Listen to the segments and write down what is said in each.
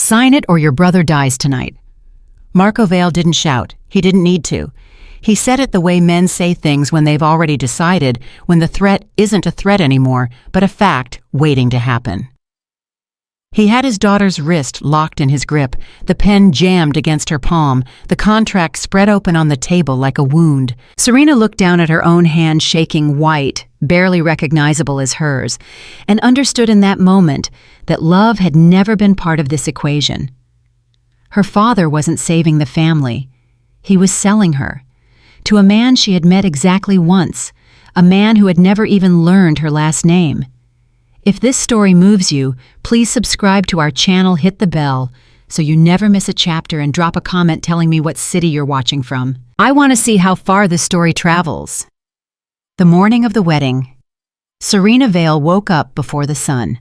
Sign it or your brother dies tonight." Marco Vale didn't shout. He didn't need to. He said it the way men say things when they've already decided, when the threat isn't a threat anymore, but a fact waiting to happen. He had his daughter's wrist locked in his grip, the pen jammed against her palm, the contract spread open on the table like a wound. Serena looked down at her own hand shaking white, barely recognizable as hers, and understood in that moment that love had never been part of this equation. Her father wasn't saving the family. He was selling her. To a man she had met exactly once, a man who had never even learned her last name. If this story moves you, please subscribe to our channel, hit the bell, so you never miss a chapter, and drop a comment telling me what city you're watching from. I want to see how far this story travels. The morning of the wedding. Serena Vale woke up before the sun.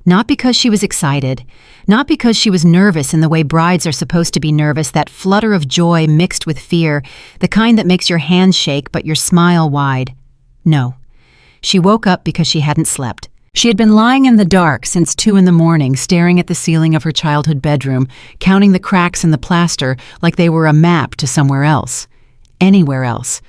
Not because she was excited, not because she was nervous in the way brides are supposed to be nervous, that flutter of joy mixed with fear, the kind that makes your hands shake but your smile wide. No. She woke up because she hadn't slept. She had been lying in the dark since 2 a.m, staring at the ceiling of her childhood bedroom, counting the cracks in the plaster like they were a map to somewhere else. Anywhere else.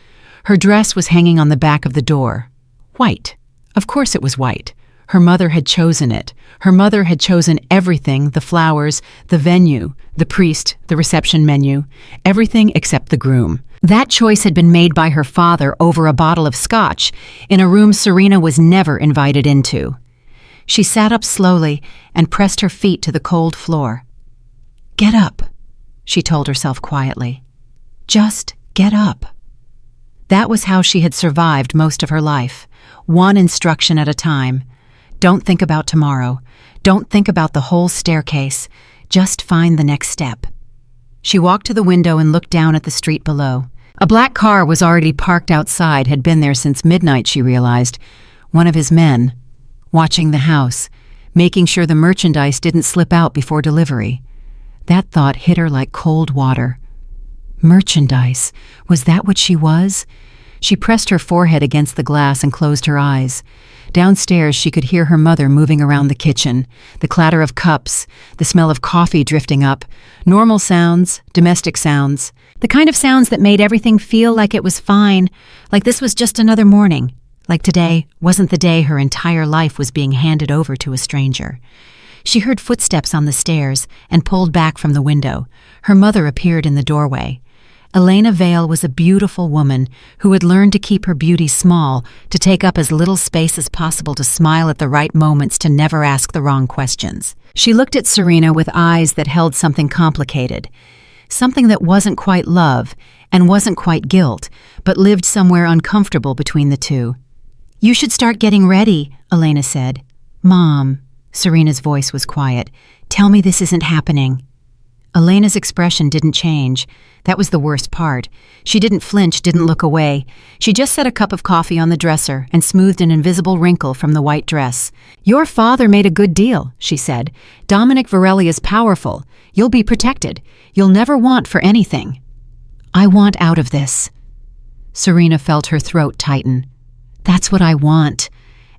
Her dress was hanging on the back of the door. White. Of course it was white. Her mother had chosen it. Her mother had chosen everything, the flowers, the venue, the priest, the reception menu, everything except the groom. That choice had been made by her father over a bottle of scotch in a room Serena was never invited into. She sat up slowly and pressed her feet to the cold floor. "Get up," she told herself quietly. "Just get up." That was how she had survived most of her life, one instruction at a time. Don't think about tomorrow. Don't think about the whole staircase. Just find the next step. She walked to the window and looked down at the street below. A black car was already parked outside, had been there since midnight, she realized. One of his men, watching the house, making sure the merchandise didn't slip out before delivery. That thought hit her like cold water. Merchandise, was that what she was? She pressed her forehead against the glass and closed her eyes. Downstairs, she could hear her mother moving around the kitchen, the clatter of cups, the smell of coffee drifting up, normal sounds, domestic sounds, the kind of sounds that made everything feel like it was fine, like this was just another morning, like today wasn't the day her entire life was being handed over to a stranger. She heard footsteps on the stairs and pulled back from the window. Her mother appeared in the doorway. Elena Vale was a beautiful woman who had learned to keep her beauty small, to take up as little space as possible, to smile at the right moments, to never ask the wrong questions. She looked at Serena with eyes that held something complicated, something that wasn't quite love and wasn't quite guilt, but lived somewhere uncomfortable between the two. "You should start getting ready," Elena said. "Mom," Serena's voice was quiet, "tell me this isn't happening." Elena's expression didn't change. That was the worst part. She didn't flinch, didn't look away. She just set a cup of coffee on the dresser and smoothed an invisible wrinkle from the white dress. "Your father made a good deal," she said. "Dominic Varelli is powerful. You'll be protected. You'll never want for anything." "I want out of this." Serena felt her throat tighten. "That's what I want,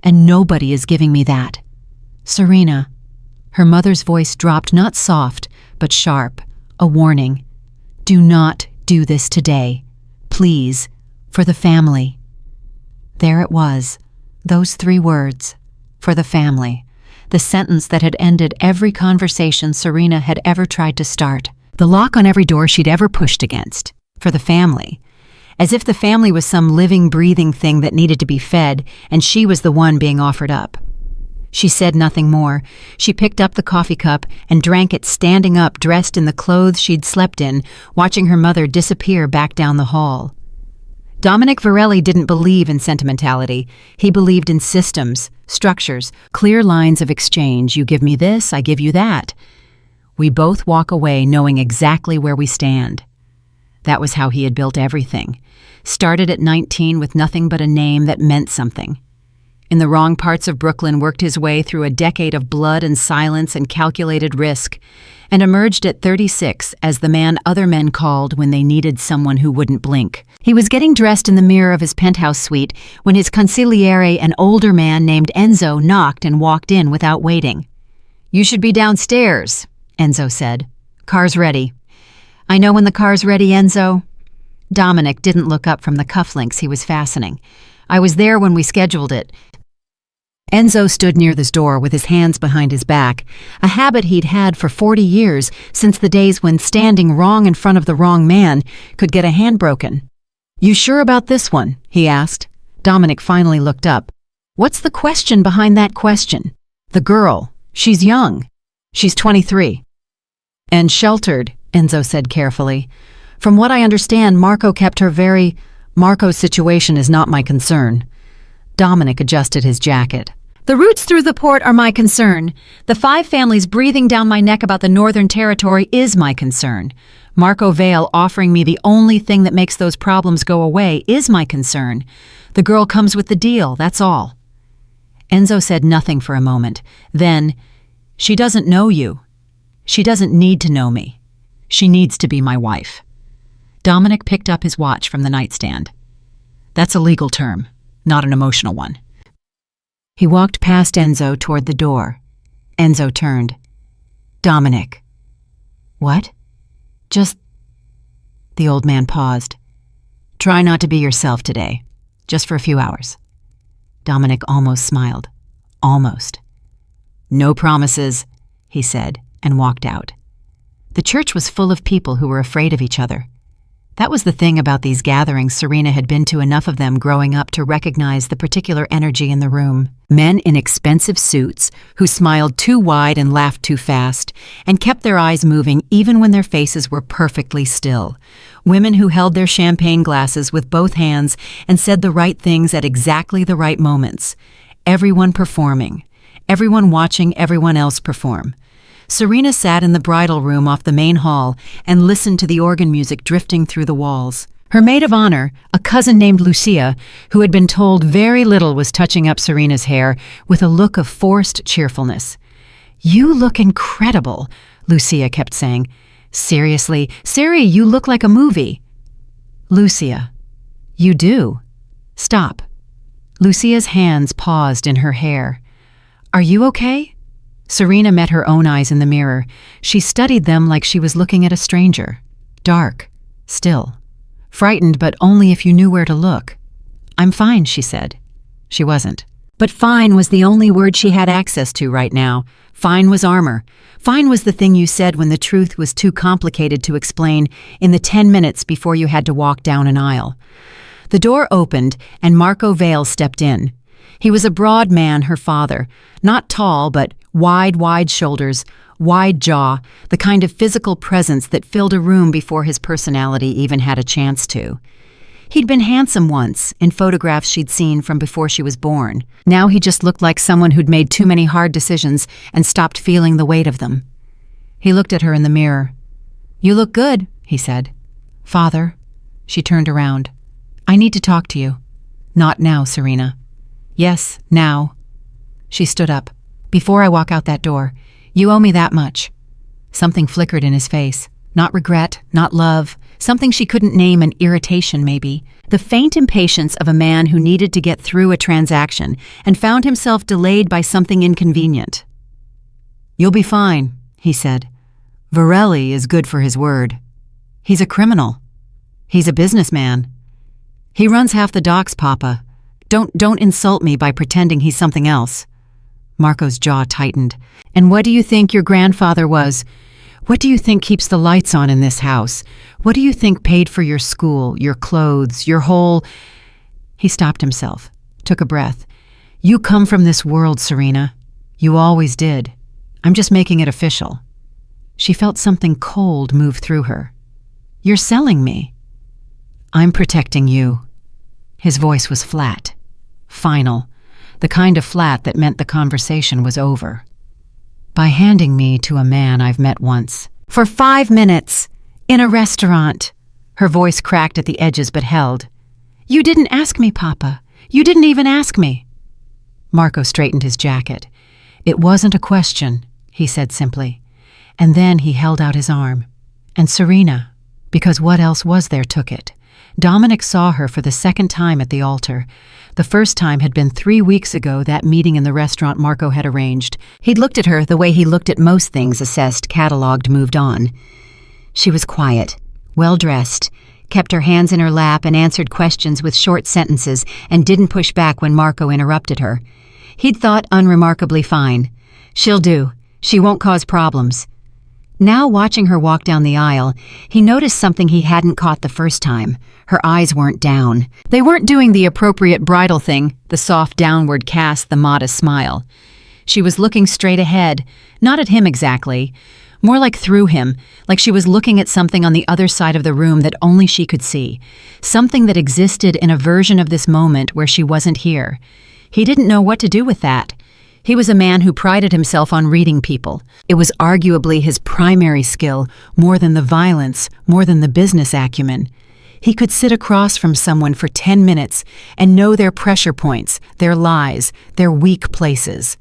and nobody is giving me that." "Serena." Her mother's voice dropped, not soft, but sharp, a warning. "Do not do this today. Please, for the family." There it was, those 3 words, "for the family," the sentence that had ended every conversation Serena had ever tried to start, the lock on every door she'd ever pushed against. For the family. As if the family was some living, breathing thing that needed to be fed, and she was the one being offered up. She said nothing more. She picked up the coffee cup and drank it standing up, dressed in the clothes she'd slept in, watching her mother disappear back down the hall. Dominic Varelli didn't believe in sentimentality. He believed in systems, structures, clear lines of exchange. You give me this, I give you that. We both walk away knowing exactly where we stand. That was how he had built everything. Started at 19 with nothing but a name that meant something. In the wrong parts of Brooklyn, worked his way through a decade of blood and silence and calculated risk, and emerged at 36 as the man other men called when they needed someone who wouldn't blink. He was getting dressed in the mirror of his penthouse suite when his consigliere, an older man named Enzo, knocked and walked in without waiting. "You should be downstairs." Enzo said. "Car's ready." "I know when the car's ready, Enzo." Dominic didn't look up from the cufflinks he was fastening. "I was there when we scheduled it." Enzo stood near this door with his hands behind his back, a habit he'd had for 40 years, since the days when standing wrong in front of the wrong man could get a hand broken. "You sure about this one?" he asked. Dominic finally looked up. "What's the question behind that question?" "The girl. She's young. She's 23. And sheltered," Enzo said carefully. "From what I understand, Marco kept her very... Marco's situation is not my concern." Dominic adjusted his jacket. "The routes through the port are my concern. The 5 families breathing down my neck about the Northern Territory is my concern. Marco Vale offering me the only thing that makes those problems go away is my concern. The girl comes with the deal, that's all." Enzo said nothing for a moment. Then, "She doesn't know you. She doesn't need to know me. She needs to be my wife." Dominic picked up his watch from the nightstand. "That's a legal term, not an emotional one." He walked past Enzo toward the door. Enzo turned. "Dominic." "What?" "Just..." The old man paused. "Try not to be yourself today, just for a few hours." Dominic almost smiled. Almost. "No promises," he said, and walked out. The church was full of people who were afraid of each other. That was the thing about these gatherings. Serena had been to enough of them growing up to recognize the particular energy in the room. Men in expensive suits who smiled too wide and laughed too fast and kept their eyes moving even when their faces were perfectly still. Women who held their champagne glasses with both hands and said the right things at exactly the right moments. Everyone performing. Everyone watching everyone else perform. Serena sat in the bridal room off the main hall and listened to the organ music drifting through the walls. Her maid of honor, a cousin named Lucia, who had been told very little, was touching up Serena's hair with a look of forced cheerfulness. "You look incredible," Lucia kept saying. "Seriously, Seri, you look like a movie." "Lucia, you do." "Stop." Lucia's hands paused in her hair. "Are you okay?" Serena met her own eyes in the mirror. She studied them like she was looking at a stranger. Dark. Still. Frightened, but only if you knew where to look. "I'm fine," she said. She wasn't. But fine was the only word she had access to right now. Fine was armor. Fine was the thing you said when the truth was too complicated to explain in the 10 minutes before you had to walk down an aisle. The door opened, and Marco Vale stepped in. He was a broad man, her father. Not tall, but wide shoulders, wide jaw, the kind of physical presence that filled a room before his personality even had a chance to. He'd been handsome once, in photographs she'd seen from before she was born. Now he just looked like someone who'd made too many hard decisions and stopped feeling the weight of them. He looked at her in the mirror. "You look good," he said. "Father." She turned around. "I need to talk to you." "Not now, Serena." "Yes, now." She stood up. "Before I walk out that door, you owe me that much." Something flickered in his face. Not regret, not love, something she couldn't name, an irritation maybe. The faint impatience of a man who needed to get through a transaction and found himself delayed by something inconvenient. "You'll be fine," he said. "Varelli is good for his word. He's a criminal. He's a businessman. He runs half the docks, Papa. Don't insult me by pretending he's something else." Marco's jaw tightened. "And what do you think your grandfather was? What do you think keeps the lights on in this house? What do you think paid for your school, your clothes, your whole—" He stopped himself, took a breath. "You come from this world, Serena. You always did. I'm just making it official." She felt something cold move through her. "You're selling me." "I'm protecting you." His voice was flat, final, the kind of flat that meant the conversation was over. "By handing me to a man I've met once. For 5 minutes. In a restaurant." Her voice cracked at the edges but held. "You didn't ask me, Papa. You didn't even ask me." Marco straightened his jacket. "It wasn't a question," he said simply. And then he held out his arm. And Serena, because what else was there, took it. Dominic saw her for the second time at the altar. The first time had been 3 weeks ago, that meeting in the restaurant Marco had arranged. He'd looked at her the way he looked at most things, assessed, cataloged, moved on. She was quiet, well-dressed, kept her hands in her lap and answered questions with short sentences and didn't push back when Marco interrupted her. He'd thought unremarkably fine. She'll do. She won't cause problems. Now, watching her walk down the aisle, he noticed something he hadn't caught the first time. Her eyes weren't down. They weren't doing the appropriate bridal thing, the soft downward cast, the modest smile. She was looking straight ahead, not at him exactly, more like through him, like she was looking at something on the other side of the room that only she could see, something that existed in a version of this moment where she wasn't here. He didn't know what to do with that. He was a man who prided himself on reading people. It was arguably his primary skill, more than the violence, more than the business acumen. He could sit across from someone for 10 minutes and know their pressure points, their lies, their weak places.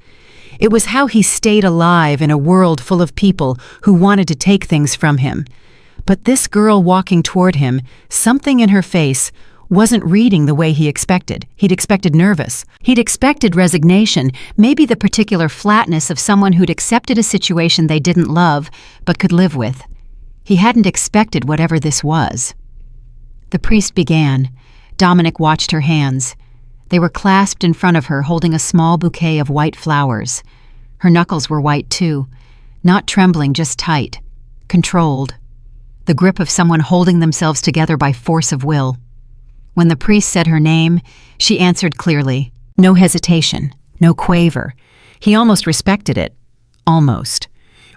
It was how he stayed alive in a world full of people who wanted to take things from him. But this girl walking toward him, something in her face, wasn't reading the way he expected. He'd expected nervous. He'd expected resignation, maybe the particular flatness of someone who'd accepted a situation they didn't love but could live with. He hadn't expected whatever this was. The priest began. Dominic watched her hands. They were clasped in front of her, holding a small bouquet of white flowers. Her knuckles were white too, not trembling, just tight, controlled. The grip of someone holding themselves together by force of will. When the priest said her name, she answered clearly. No hesitation, no quaver. He almost respected it. Almost.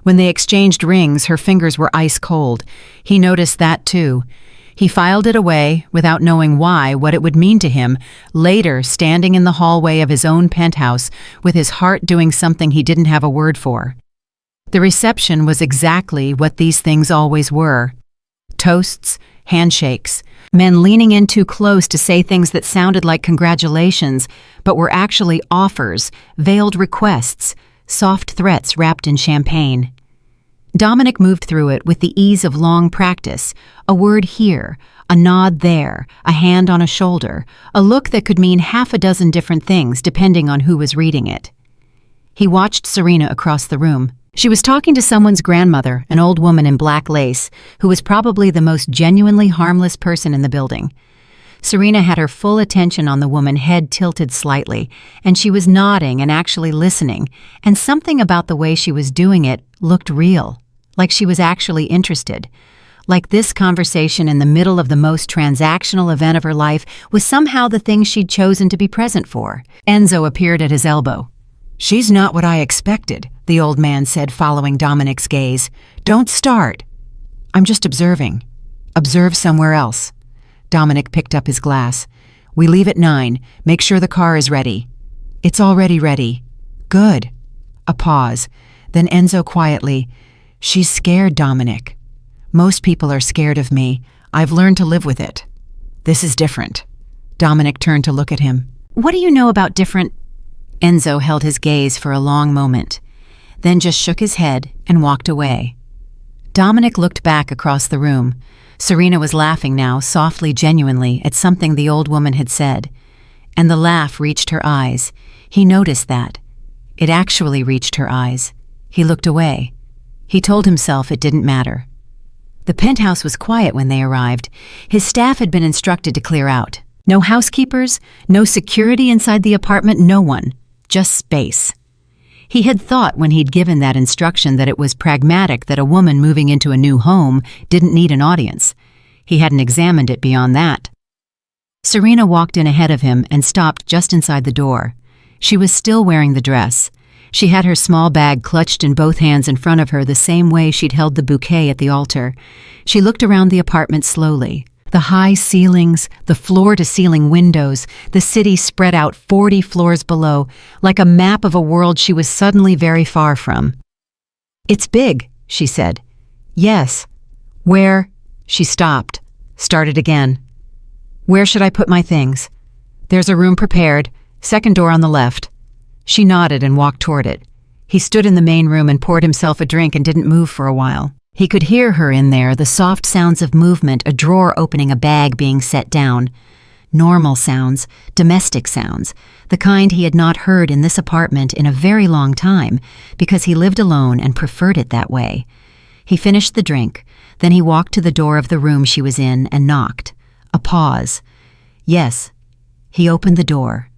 When they exchanged rings, her fingers were ice cold. He noticed that too. He filed it away, without knowing why, what it would mean to him, later standing in the hallway of his own penthouse, with his heart doing something he didn't have a word for. The reception was exactly what these things always were. Toasts, handshakes, men leaning in too close to say things that sounded like congratulations, but were actually offers, veiled requests, soft threats wrapped in champagne. Dominic moved through it with the ease of long practice, a word here, a nod there, a hand on a shoulder, a look that could mean half a dozen different things depending on who was reading it. He watched Serena across the room. She was talking to someone's grandmother, an old woman in black lace, who was probably the most genuinely harmless person in the building. Serena had her full attention on the woman, head tilted slightly, and she was nodding and actually listening, and something about the way she was doing it looked real, like she was actually interested. Like this conversation in the middle of the most transactional event of her life was somehow the thing she'd chosen to be present for. Enzo appeared at his elbow. "She's not what I expected," the old man said, following Dominic's gaze. "Don't start. I'm just observing. Observe somewhere else." Dominic picked up his glass. "We leave at 9. Make sure the car is ready." "It's already ready." "Good." A pause. Then Enzo quietly, "She's scared, Dominic. Most people are scared of me. I've learned to live with it. This is different." Dominic turned to look at him. "What do you know about different?" Enzo held his gaze for a long moment, then just shook his head and walked away. Dominic looked back across the room. Serena was laughing now, softly, genuinely, at something the old woman had said. And the laugh reached her eyes. He noticed that. It actually reached her eyes. He looked away. He told himself it didn't matter. The penthouse was quiet when they arrived. His staff had been instructed to clear out. No housekeepers, no security inside the apartment, no one. Just space. He had thought when he'd given that instruction that it was pragmatic that a woman moving into a new home didn't need an audience. He hadn't examined it beyond that. Serena walked in ahead of him and stopped just inside the door. She was still wearing the dress. She had her small bag clutched in both hands in front of her the same way she'd held the bouquet at the altar. She looked around the apartment slowly. The high ceilings, the floor-to-ceiling windows, the city spread out 40 floors below, like a map of a world she was suddenly very far from. "It's big," she said. "Yes." "Where?" She stopped, started again. "Where should I put my things?" "There's a room prepared, second door on the left." She nodded and walked toward it. He stood in the main room and poured himself a drink and didn't move for a while. He could hear her in there, the soft sounds of movement, a drawer opening, a bag being set down. Normal sounds, domestic sounds, the kind he had not heard in this apartment in a very long time, because he lived alone and preferred it that way. He finished the drink, then he walked to the door of the room she was in and knocked. A pause. Yes. He opened the door.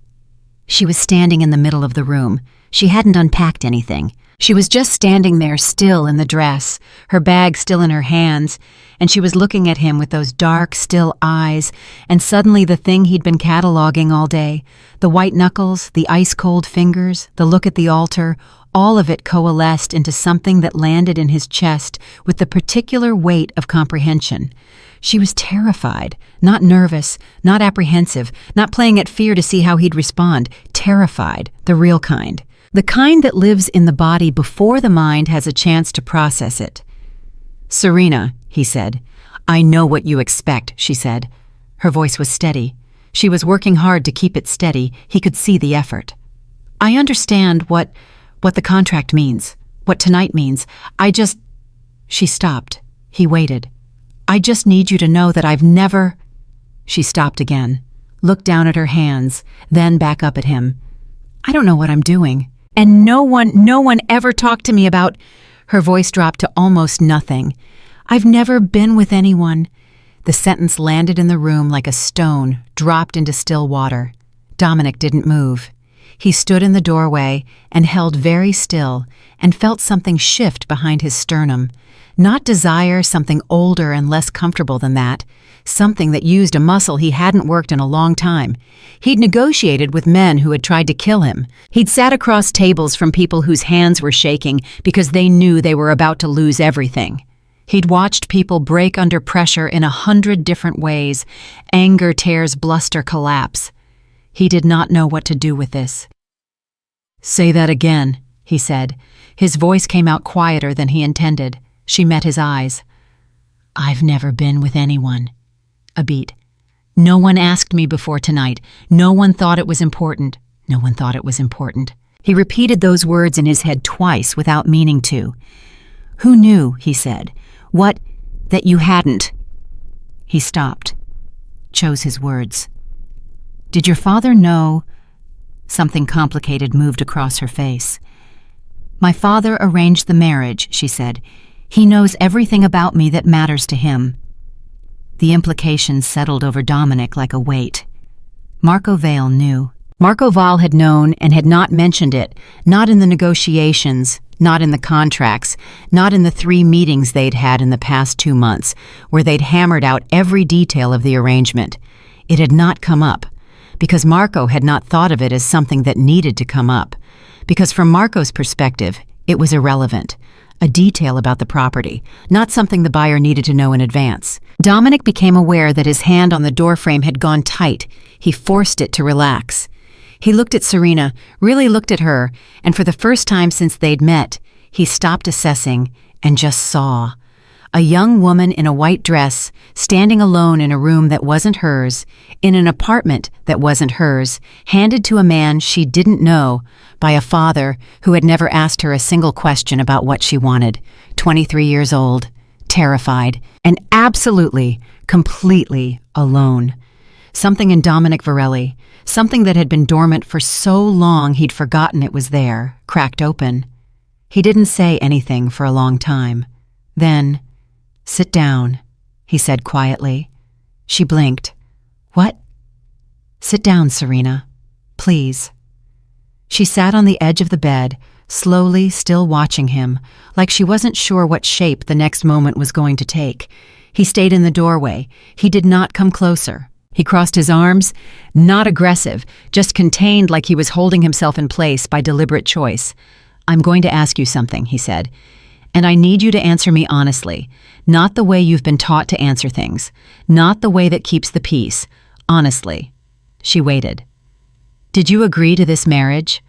She was standing in the middle of the room. She hadn't unpacked anything. She was just standing there still in the dress, her bag still in her hands, and she was looking at him with those dark, still eyes, and suddenly the thing he'd been cataloging all day, the white knuckles, the ice-cold fingers, the look at the altar, all of it coalesced into something that landed in his chest with the particular weight of comprehension. She was terrified, not nervous, not apprehensive, not playing at fear to see how he'd respond, terrified, the real kind. The kind that lives in the body before the mind has a chance to process it. "Serena," he said. "I know what you expect," she said. Her voice was steady. She was working hard to keep it steady. He could see the effort. "I understand what the contract means, what tonight means. She stopped. He waited. "I just need you to know that I've never—" She stopped again, looked down at her hands, then back up at him. "I don't know what I'm doing. And no one ever talked to me about—" Her voice dropped to almost nothing. "I've never been with anyone." The sentence landed in the room like a stone, dropped into still water. Dominic didn't move. He stood in the doorway and held very still and felt something shift behind his sternum. Not desire, something older and less comfortable than that. Something that used a muscle he hadn't worked in a long time. He'd negotiated with men who had tried to kill him. He'd sat across tables from people whose hands were shaking because they knew they were about to lose everything. He'd watched people break under pressure in 100 different ways. Anger, tears, bluster, collapse. He did not know what to do with this. "Say that again," he said. His voice came out quieter than he intended. She met his eyes. "I've never been with anyone." A beat. "No one asked me before tonight. No one thought it was important. No one thought it was important." He repeated those words in his head twice without meaning to. "Who knew?" he said. "What? That you hadn't?" He stopped. Chose his words. "Did your father know—" Something complicated moved across her face. "My father arranged the marriage," she said. "He knows everything about me that matters to him." The implications settled over Dominic like a weight. Marco Vale knew. Marco Vale had known and had not mentioned it, not in the negotiations, not in the contracts, not in the 3 meetings they'd had in the past 2 months, where they'd hammered out every detail of the arrangement. It had not come up, because Marco had not thought of it as something that needed to come up, because from Marco's perspective, it was irrelevant. A detail about the property, not something the buyer needed to know in advance. Dominic became aware that his hand on the doorframe had gone tight. He forced it to relax. He looked at Serena, really looked at her, and for the first time since they'd met, he stopped assessing and just saw. A young woman in a white dress, standing alone in a room that wasn't hers, in an apartment that wasn't hers, handed to a man she didn't know by a father who had never asked her a single question about what she wanted, 23 years old, terrified, and absolutely, completely alone. Something in Dominic Varelli, something that had been dormant for so long he'd forgotten it was there, cracked open. He didn't say anything for a long time. Then, "Sit down," he said quietly. She blinked. "What?" "Sit down, Serena. Please." She sat on the edge of the bed, slowly, still watching him, like she wasn't sure what shape the next moment was going to take. He stayed in the doorway. He did not come closer. He crossed his arms, not aggressive, just contained like he was holding himself in place by deliberate choice. "I'm going to ask you something," he said. "And I need you to answer me honestly, not the way you've been taught to answer things, not the way that keeps the peace, honestly." She waited. "Did you agree to this marriage?"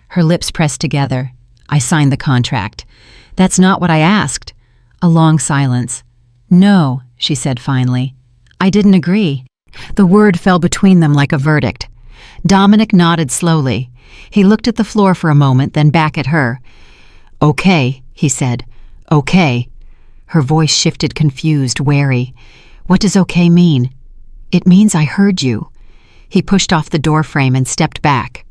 Her lips pressed together. "I signed the contract." "That's not what I asked." A long silence. "No," she said finally. "I didn't agree." The word fell between them like a verdict. Dominic nodded slowly. He looked at the floor for a moment, then back at her. "Okay," he said. "Okay." Her voice shifted, confused, wary. "What does okay mean?" "It means I heard you." He pushed off the door frame and stepped back.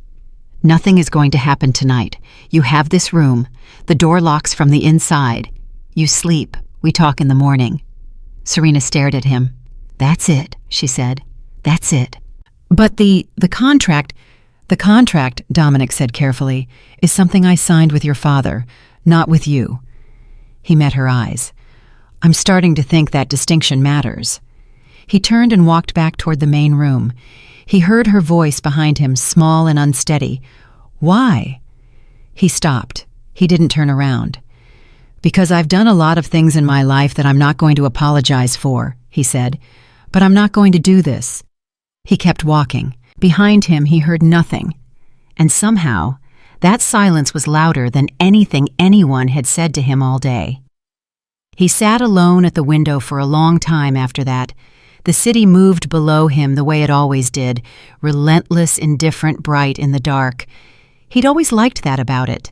"Nothing is going to happen tonight. You have this room. The door locks from the inside. You sleep. We talk in the morning." Serena stared at him. "That's it," she said. "That's it." "But the contract," "The contract," Dominic said carefully, "is something I signed with your father, not with you." He met her eyes. "I'm starting to think that distinction matters." He turned and walked back toward the main room. He heard her voice behind him, small and unsteady. "Why?" He stopped. He didn't turn around. "Because I've done a lot of things in my life that I'm not going to apologize for," he said. "But I'm not going to do this." He kept walking. Behind him, he heard nothing. And somehow, that silence was louder than anything anyone had said to him all day. He sat alone at the window for a long time after that. The city moved below him the way it always did, relentless, indifferent, bright in the dark. He'd always liked that about it,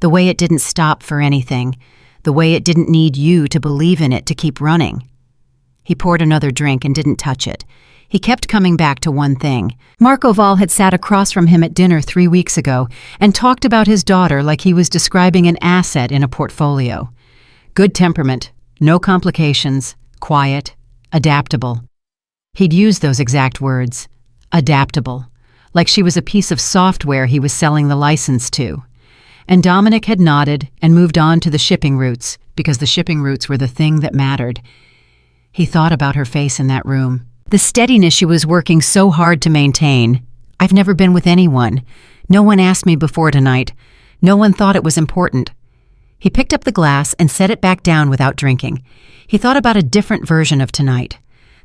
the way it didn't stop for anything, the way it didn't need you to believe in it to keep running. He poured another drink and didn't touch it. He kept coming back to one thing. Marco Vale had sat across from him at dinner 3 weeks ago and talked about his daughter like he was describing an asset in a portfolio. Good temperament, no complications, quiet, adaptable. He'd used those exact words, adaptable, like she was a piece of software he was selling the license to. And Dominic had nodded and moved on to the shipping routes, because the shipping routes were the thing that mattered. He thought about her face in that room. The steadiness she was working so hard to maintain. "I've never been with anyone. No one asked me before tonight. No one thought it was important." He picked up the glass and set it back down without drinking. He thought about a different version of tonight.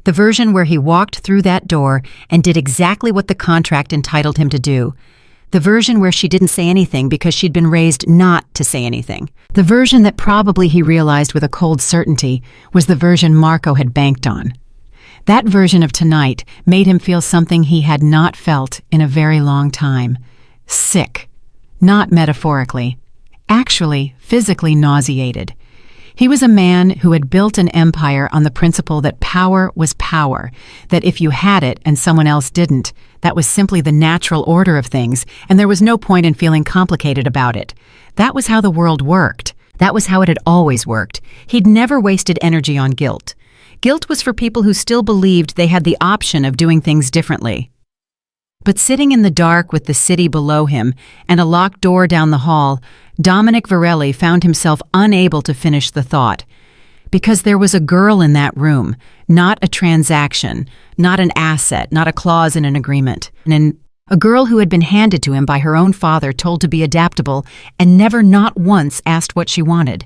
The version where he walked through that door and did exactly what the contract entitled him to do. The version where she didn't say anything because she'd been raised not to say anything. The version that probably he realized with a cold certainty was the version Marco had banked on. That version of tonight made him feel something he had not felt in a very long time. Sick. Not metaphorically. Actually, physically nauseated. He was a man who had built an empire on the principle that power was power, that if you had it and someone else didn't, that was simply the natural order of things, and there was no point in feeling complicated about it. That was how the world worked. That was how it had always worked. He'd never wasted energy on guilt. Guilt was for people who still believed they had the option of doing things differently. But sitting in the dark with the city below him and a locked door down the hall, Dominic Varelli found himself unable to finish the thought. Because there was a girl in that room, not a transaction, not an asset, not a clause in an agreement. And a girl who had been handed to him by her own father, told to be adaptable, and never not once asked what she wanted.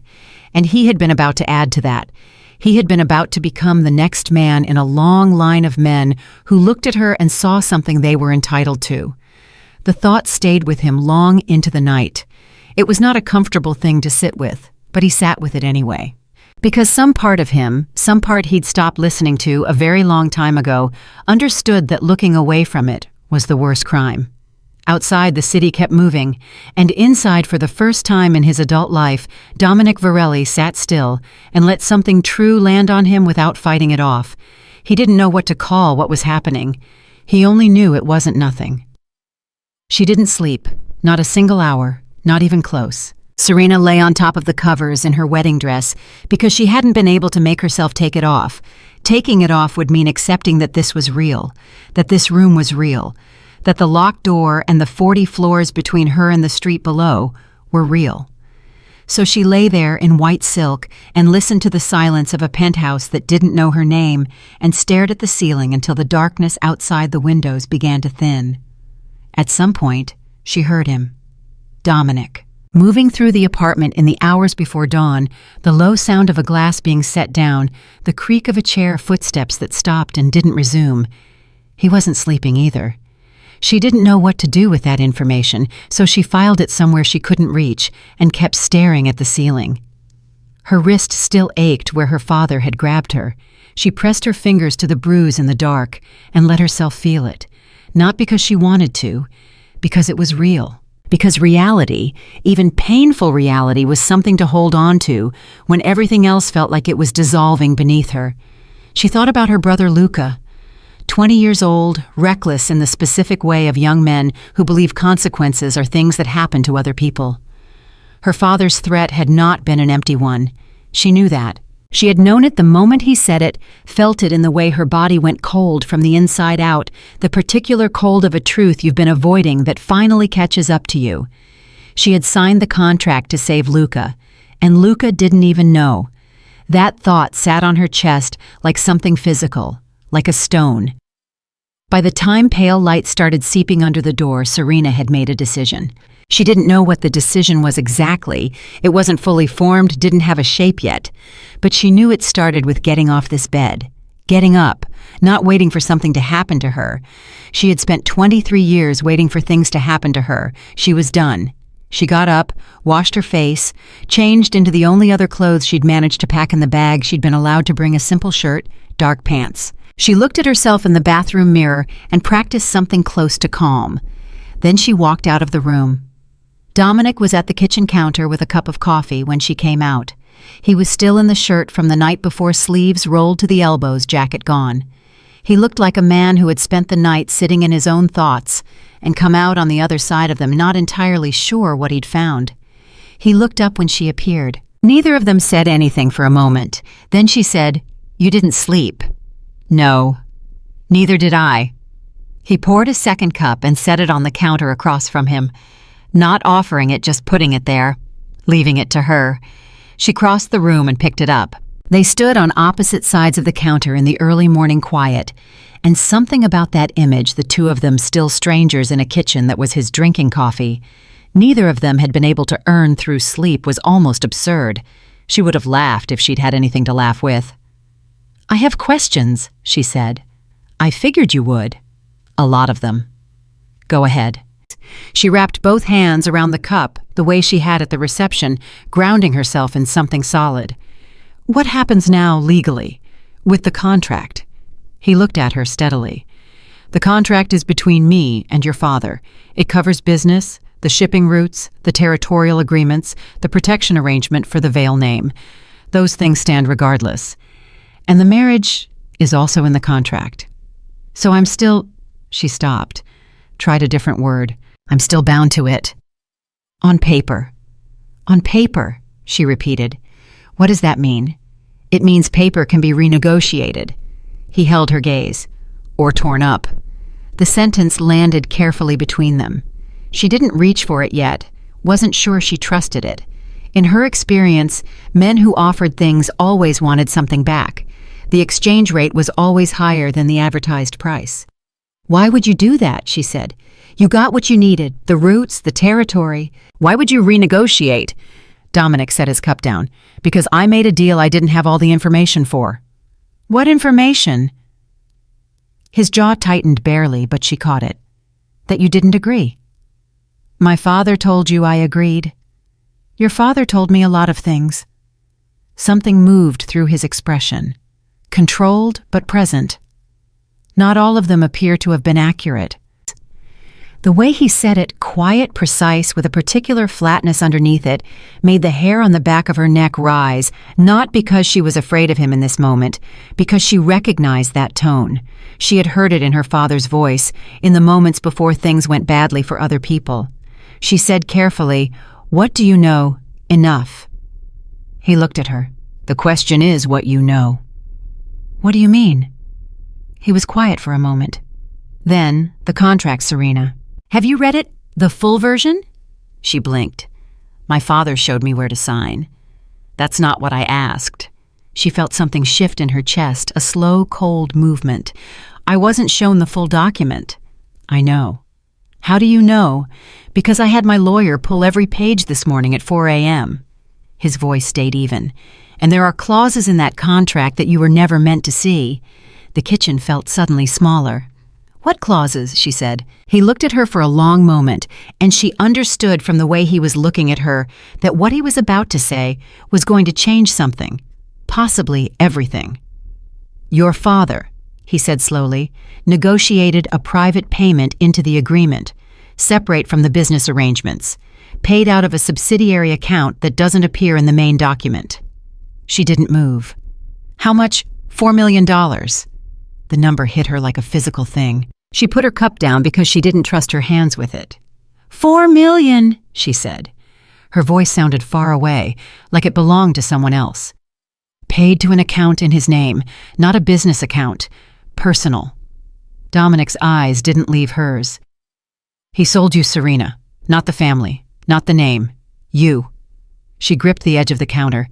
And he had been about to add to that. He had been about to become the next man in a long line of men who looked at her and saw something they were entitled to. The thought stayed with him long into the night. It was not a comfortable thing to sit with, but he sat with it anyway. Because some part of him, some part he'd stopped listening to a very long time ago, understood that looking away from it was the worst crime. Outside, the city kept moving, and inside, for the first time in his adult life, Dominic Varelli sat still and let something true land on him without fighting it off. He didn't know what to call what was happening. He only knew it wasn't nothing. She didn't sleep, not a single hour, not even close. Serena lay on top of the covers in her wedding dress because she hadn't been able to make herself take it off. Taking it off would mean accepting that this was real, that this room was real, that the locked door and the 40 floors between her and the street below were real. So she lay there in white silk and listened to the silence of a penthouse that didn't know her name and stared at the ceiling until the darkness outside the windows began to thin. At some point, she heard him. Dominic. Moving through the apartment in the hours before dawn, the low sound of a glass being set down, the creak of a chair, footsteps that stopped and didn't resume. He wasn't sleeping either. She didn't know what to do with that information, so she filed it somewhere she couldn't reach and kept staring at the ceiling. Her wrist still ached where her father had grabbed her. She pressed her fingers to the bruise in the dark and let herself feel it, not because she wanted to, because it was real. Because reality, even painful reality, was something to hold on to when everything else felt like it was dissolving beneath her. She thought about her brother Luca, 20 years old, reckless in the specific way of young men who believe consequences are things that happen to other people. Her father's threat had not been an empty one. She knew that. She had known it the moment he said it, felt it in the way her body went cold from the inside out, the particular cold of a truth you've been avoiding that finally catches up to you. She had signed the contract to save Luca, and Luca didn't even know. That thought sat on her chest like something physical, like a stone. By the time pale light started seeping under the door, Serena had made a decision. She didn't know what the decision was exactly. It wasn't fully formed, didn't have a shape yet. But she knew it started with getting off this bed. Getting up, not waiting for something to happen to her. She had spent 23 years waiting for things to happen to her. She was done. She got up, washed her face, changed into the only other clothes she'd managed to pack in the bag she'd been allowed to bring: a simple shirt, dark pants. She looked at herself in the bathroom mirror and practiced something close to calm. Then she walked out of the room. Dominic was at the kitchen counter with a cup of coffee when she came out. He was still in the shirt from the night before, sleeves rolled to the elbows, jacket gone. He looked like a man who had spent the night sitting in his own thoughts and come out on the other side of them not entirely sure what he'd found. He looked up when she appeared. Neither of them said anything for a moment. Then she said, "You didn't sleep." "No, neither did I." He poured a second cup and set it on the counter across from him, not offering it, just putting it there, leaving it to her. She crossed the room and picked it up. They stood on opposite sides of the counter in the early morning quiet, and something about that image, the two of them still strangers in a kitchen that was his drinking coffee, neither of them had been able to earn through sleep, was almost absurd. She would have laughed if she'd had anything to laugh with. "I have questions," she said. "I figured you would. A lot of them." "Go ahead." She wrapped both hands around the cup the way she had at the reception, grounding herself in something solid. "What happens now legally, with the contract?" He looked at her steadily. "The contract is between me and your father. It covers business, the shipping routes, the territorial agreements, the protection arrangement for the Vale name. Those things stand regardless. And the marriage is also in the contract. So I'm still—" She stopped, tried a different word. "I'm still bound to it." "On paper." "On paper," she repeated. "What does that mean?" "It means paper can be renegotiated." He held her gaze. "Or torn up." The sentence landed carefully between them. She didn't reach for it yet, wasn't sure she trusted it. In her experience, men who offered things always wanted something back. The exchange rate was always higher than the advertised price. "Why would you do that?" she said. "You got what you needed, the routes, the territory. Why would you renegotiate?" Dominic set his cup down. "Because I made a deal I didn't have all the information for." "What information?" His jaw tightened barely, but she caught it. "That you didn't agree." "My father told you I agreed." "Your father told me a lot of things." Something moved through his expression. Controlled but present. Not all of them appear to have been accurate. The way he said it, quiet, precise, with a particular flatness underneath it, made the hair on the back of her neck rise, not because she was afraid of him in this moment, because she recognized that tone. She had heard it in her father's voice, in the moments before things went badly for other people. She said carefully, "What do you know? Enough." He looked at her. "The question is what you know." "What do you mean?" He was quiet for a moment. "Then, the contract, Serena. Have you read it? The full version?" She blinked. "My father showed me where to sign." "That's not what I asked." She felt something shift in her chest, a slow, cold movement. "I wasn't shown the full document." "I know." "How do you know?" "Because I had my lawyer pull every page this morning at 4 a.m. His voice stayed even. "And there are clauses in that contract that you were never meant to see." The kitchen felt suddenly smaller. "What clauses?" she said. He looked at her for a long moment, and she understood from the way he was looking at her that what he was about to say was going to change something, possibly everything. "Your father," he said slowly, "negotiated a private payment into the agreement. separate from the business arrangements, paid out of a subsidiary account that doesn't appear in the main document. She didn't move. How much? $4 million. The number hit her like a physical thing. She put her cup down because she didn't trust her hands with it. $4 million, she said. Her voice sounded far away, like it belonged to someone else. Paid to an account in his name, not a business account. Personal. Dominic's eyes didn't leave hers. He sold you Serena, not the family, not the name. You. She gripped the edge of the counter.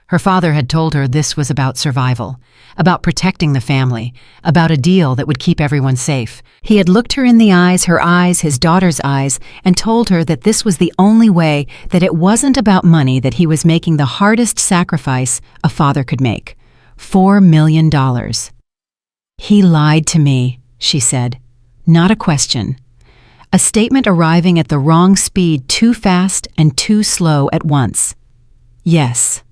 Her father had told her this was about survival, about protecting the family, about a deal that would keep everyone safe. He had looked her in the eyes, his daughter's eyes, and told her that this was the only way, that it wasn't about money, that he was making the hardest sacrifice a father could make. $4 million. He lied to me, she said. Not a question. A statement arriving at the wrong speed, too fast and too slow at once. Yes.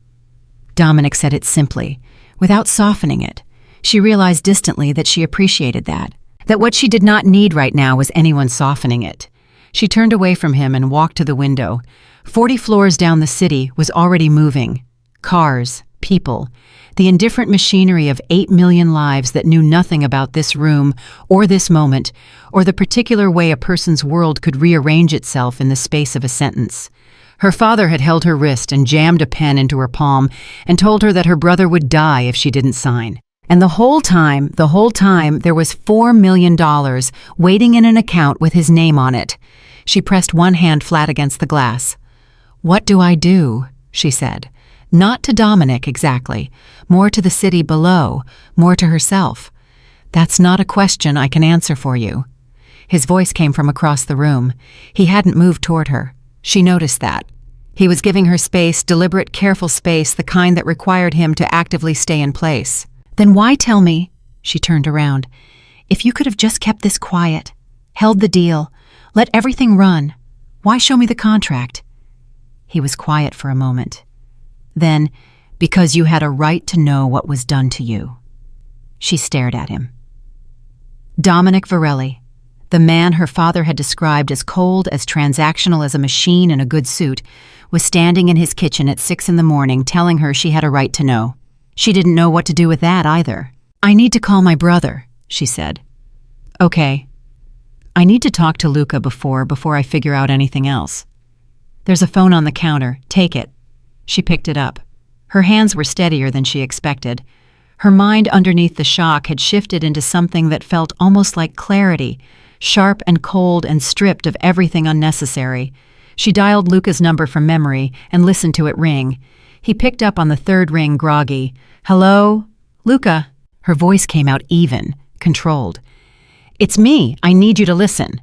Dominic said it simply, without softening it. She realized distantly that she appreciated that what she did not need right now was anyone softening it. She turned away from him and walked to the window. 40 floors down the city was already moving. Cars, people, the indifferent machinery of 8 million lives that knew nothing about this room or this moment or the particular way a person's world could rearrange itself in the space of a sentence. Her father had held her wrist and jammed a pen into her palm and told her that her brother would die if she didn't sign. And the whole time, there was $4 million waiting in an account with his name on it. She pressed one hand flat against the glass. "What do I do?" she said. Not to Dominic exactly, more to the city below, more to herself. "That's not a question I can answer for you." His voice came from across the room. He hadn't moved toward her. She noticed that. He was giving her space, deliberate, careful space, the kind that required him to actively stay in place. "Then why tell me?" She turned around. "If you could have just kept this quiet, held the deal, let everything run, why show me the contract?" He was quiet for a moment. Then, "Because you had a right to know what was done to you." She stared at him. Dominic Varelli, the man her father had described as cold, as transactional as a machine in a good suit, was standing in his kitchen at 6 a.m. telling her she had a right to know. She didn't know what to do with that either. "I need to call my brother," she said. "Okay. I need to talk to Luca before I figure out anything else. There's a phone on the counter. Take it." She picked it up. Her hands were steadier than she expected. Her mind underneath the shock had shifted into something that felt almost like clarity, sharp and cold and stripped of everything unnecessary. She dialed Luca's number from memory and listened to it ring. He picked up on the third ring, groggy. "Hello? Luca?" Her voice came out even, controlled. "It's me. I need you to listen."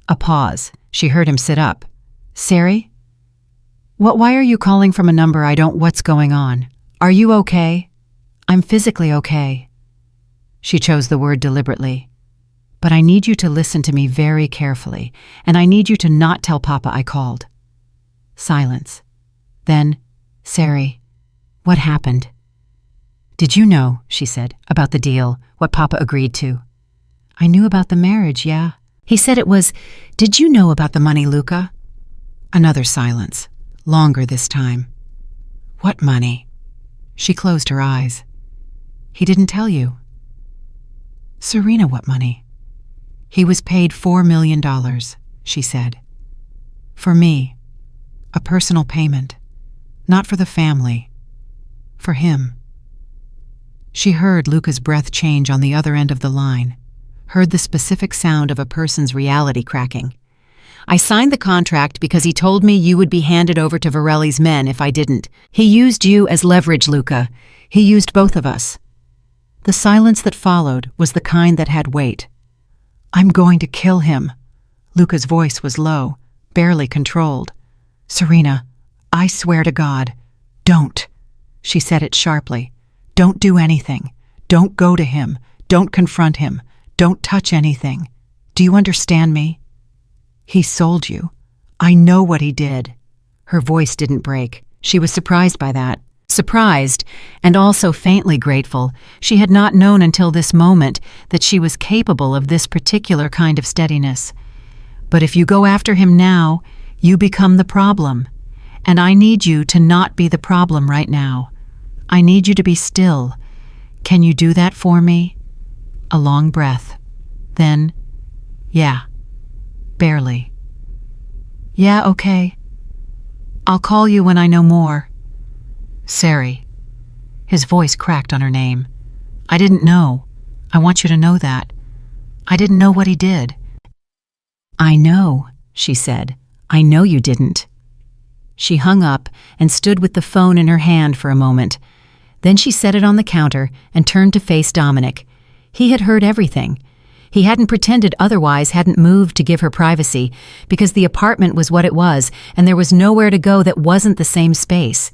A pause. She heard him sit up. "Sari? Why are you calling from a number I don't... What's going on? Are you okay?" "I'm physically okay." She chose the word deliberately. "But I need you to listen to me very carefully, and I need you to not tell Papa I called." Silence. Then, "Sari, what happened?" "Did you know," she said, "about the deal, what Papa agreed to?" "I knew about the marriage, yeah." He said it was, "Did you know about the money, Luca?" Another silence, longer this time. "What money?" She closed her eyes. "He didn't tell you." "Serena, what money?" "He was paid $4 million, she said. "For me. A personal payment. Not for the family. For him." She heard Luca's breath change on the other end of the line, heard the specific sound of a person's reality cracking. "I signed the contract because he told me you would be handed over to Varelli's men if I didn't. He used you as leverage, Luca. He used both of us." The silence that followed was the kind that had weight. "I'm going to kill him." Luca's voice was low, barely controlled. "Serena, I swear to God, don't." She said it sharply. "Don't do anything. Don't go to him. Don't confront him. Don't touch anything. Do you understand me? He sold you. I know what he did." Her voice didn't break. She was surprised by that. Surprised, and also faintly grateful. She had not known until this moment that she was capable of this particular kind of steadiness. But if you go after him now, you become the problem. And I need you to not be the problem right now. I need you to be still. Can you do that for me? A long breath. Then, yeah. Barely. Yeah, okay. I'll call you when I know more. Sari. His voice cracked on her name. I didn't know. I want you to know that. I didn't know what he did. I know, she said. I know you didn't. She hung up and stood with the phone in her hand for a moment. Then she set it on the counter and turned to face Dominic. He had heard everything. He hadn't pretended otherwise, hadn't moved to give her privacy, because the apartment was what it was, and there was nowhere to go that wasn't the same space.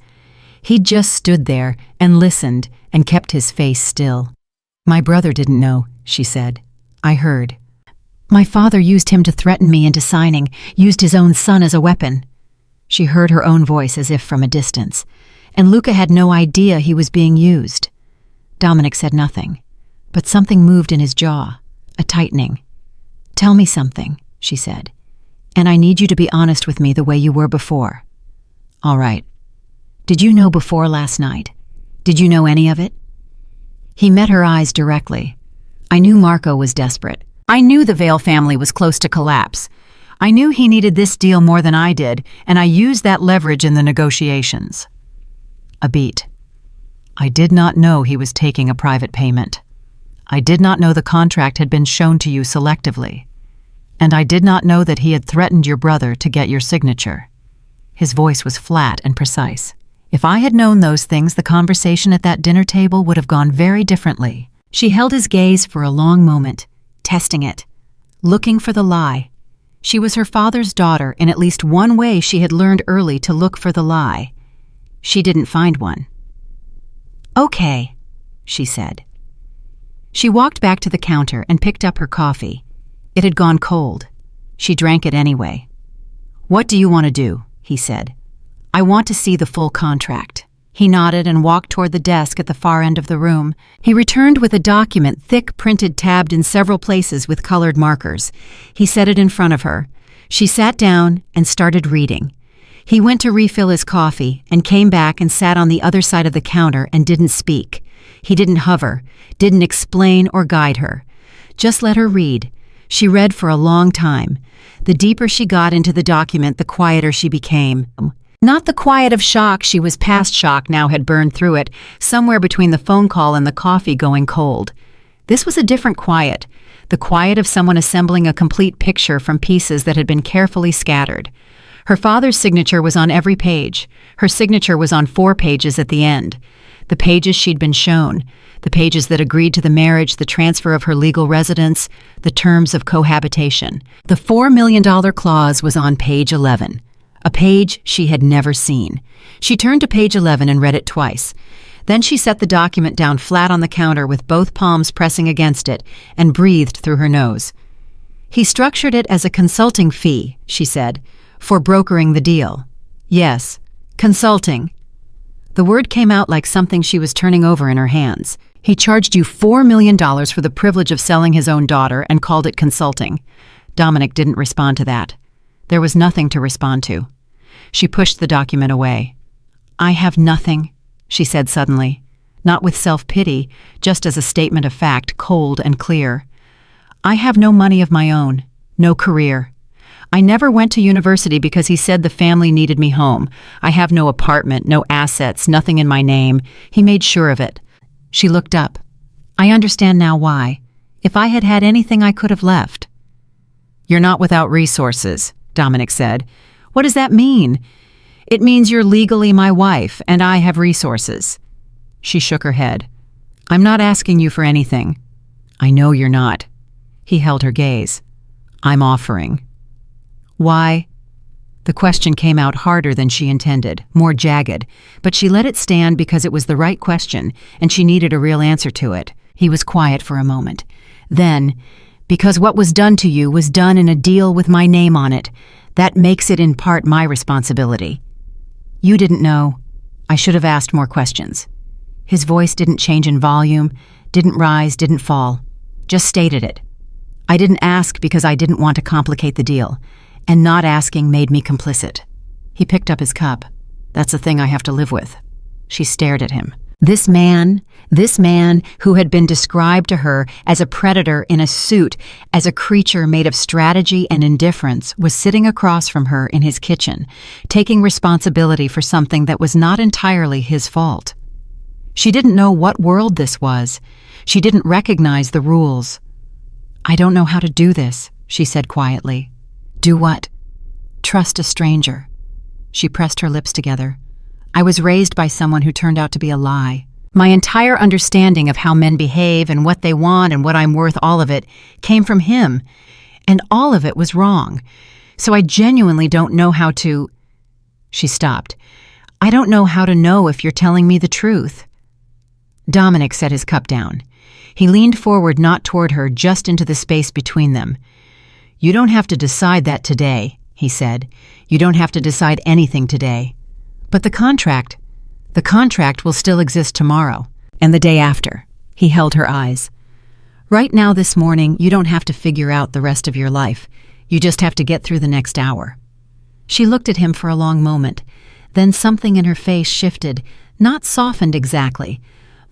He just stood there and listened and kept his face still. My brother didn't know, she said. I heard. My father used him to threaten me into signing, used his own son as a weapon. She heard her own voice as if from a distance, and Luca had no idea he was being used. Dominic said nothing, but something moved in his jaw. A tightening. Tell me something, she said, and I need you to be honest with me the way you were before. All right. Did you know before last night? Did you know any of it? He met her eyes directly. I knew Marco was desperate. I knew the Vale family was close to collapse. I knew he needed this deal more than I did, and I used that leverage in the negotiations. A beat. I did not know he was taking a private payment. I did not know the contract had been shown to you selectively. And I did not know that he had threatened your brother to get your signature. His voice was flat and precise. If I had known those things, the conversation at that dinner table would have gone very differently. She held his gaze for a long moment, testing it, looking for the lie. She was her father's daughter. In at least one way she had learned early to look for the lie. She didn't find one. Okay, she said. She walked back to the counter and picked up her coffee. It had gone cold. She drank it anyway. What do you want to do? He said. I want to see the full contract. He nodded and walked toward the desk at the far end of the room. He returned with a document, thick, printed, tabbed in several places with colored markers. He set it in front of her. She sat down and started reading. He went to refill his coffee and came back and sat on the other side of the counter and didn't speak. He didn't hover, didn't explain or guide her. Just let her read. She read for a long time. The deeper she got into the document, the quieter she became. Not the quiet of shock, she was past shock, now had burned through it, somewhere between the phone call and the coffee going cold. This was a different quiet, the quiet of someone assembling a complete picture from pieces that had been carefully scattered. Her father's signature was on every page. Her signature was on 4 pages at the end. The pages she'd been shown, the pages that agreed to the marriage, the transfer of her legal residence, the terms of cohabitation. The $4 million clause was on page 11, a page she had never seen. She turned to page 11 and read it twice. Then she set the document down flat on the counter with both palms pressing against it and breathed through her nose. He structured it as a consulting fee, she said, for brokering the deal. Yes, consulting. The word came out like something she was turning over in her hands. He charged you $4 million for the privilege of selling his own daughter and called it consulting. Dominic didn't respond to that. There was nothing to respond to. She pushed the document away. I have nothing, she said suddenly, not with self-pity, just as a statement of fact, cold and clear. I have no money of my own, no career. I never went to university because he said the family needed me home. I have no apartment, no assets, nothing in my name. He made sure of it. She looked up. I understand now why. If I had had anything, I could have left. You're not without resources, Dominic said. What does that mean? It means you're legally my wife, and I have resources. She shook her head. I'm not asking you for anything. I know you're not. He held her gaze. I'm offering. Why? The question came out harder than she intended, more jagged, but she let it stand because it was the right question, and she needed a real answer to it. He was quiet for a moment. Then, because what was done to you was done in a deal with my name on it. That makes it in part my responsibility. You didn't know. I should have asked more questions. His voice didn't change in volume, didn't rise, didn't fall. Just stated it. I didn't ask because I didn't want to complicate the deal, and not asking made me complicit. He picked up his cup. That's a thing I have to live with. She stared at him. This man who had been described to her as a predator in a suit, as a creature made of strategy and indifference, was sitting across from her in his kitchen, taking responsibility for something that was not entirely his fault. She didn't know what world this was. She didn't recognize the rules. I don't know how to do this, she said quietly. Do what? Trust a stranger. She pressed her lips together. I was raised by someone who turned out to be a lie. My entire understanding of how men behave and what they want and what I'm worth, all of it, came from him. And all of it was wrong. So I genuinely don't know how to... She stopped. I don't know how to know if you're telling me the truth. Dominic set his cup down. He leaned forward, not toward her, just into the space between them. You don't have to decide that today, he said. You don't have to decide anything today. But the contract will still exist tomorrow, and the day after. He held her eyes. Right now, this morning, you don't have to figure out the rest of your life. You just have to get through the next hour. She looked at him for a long moment. Then something in her face shifted, not softened exactly.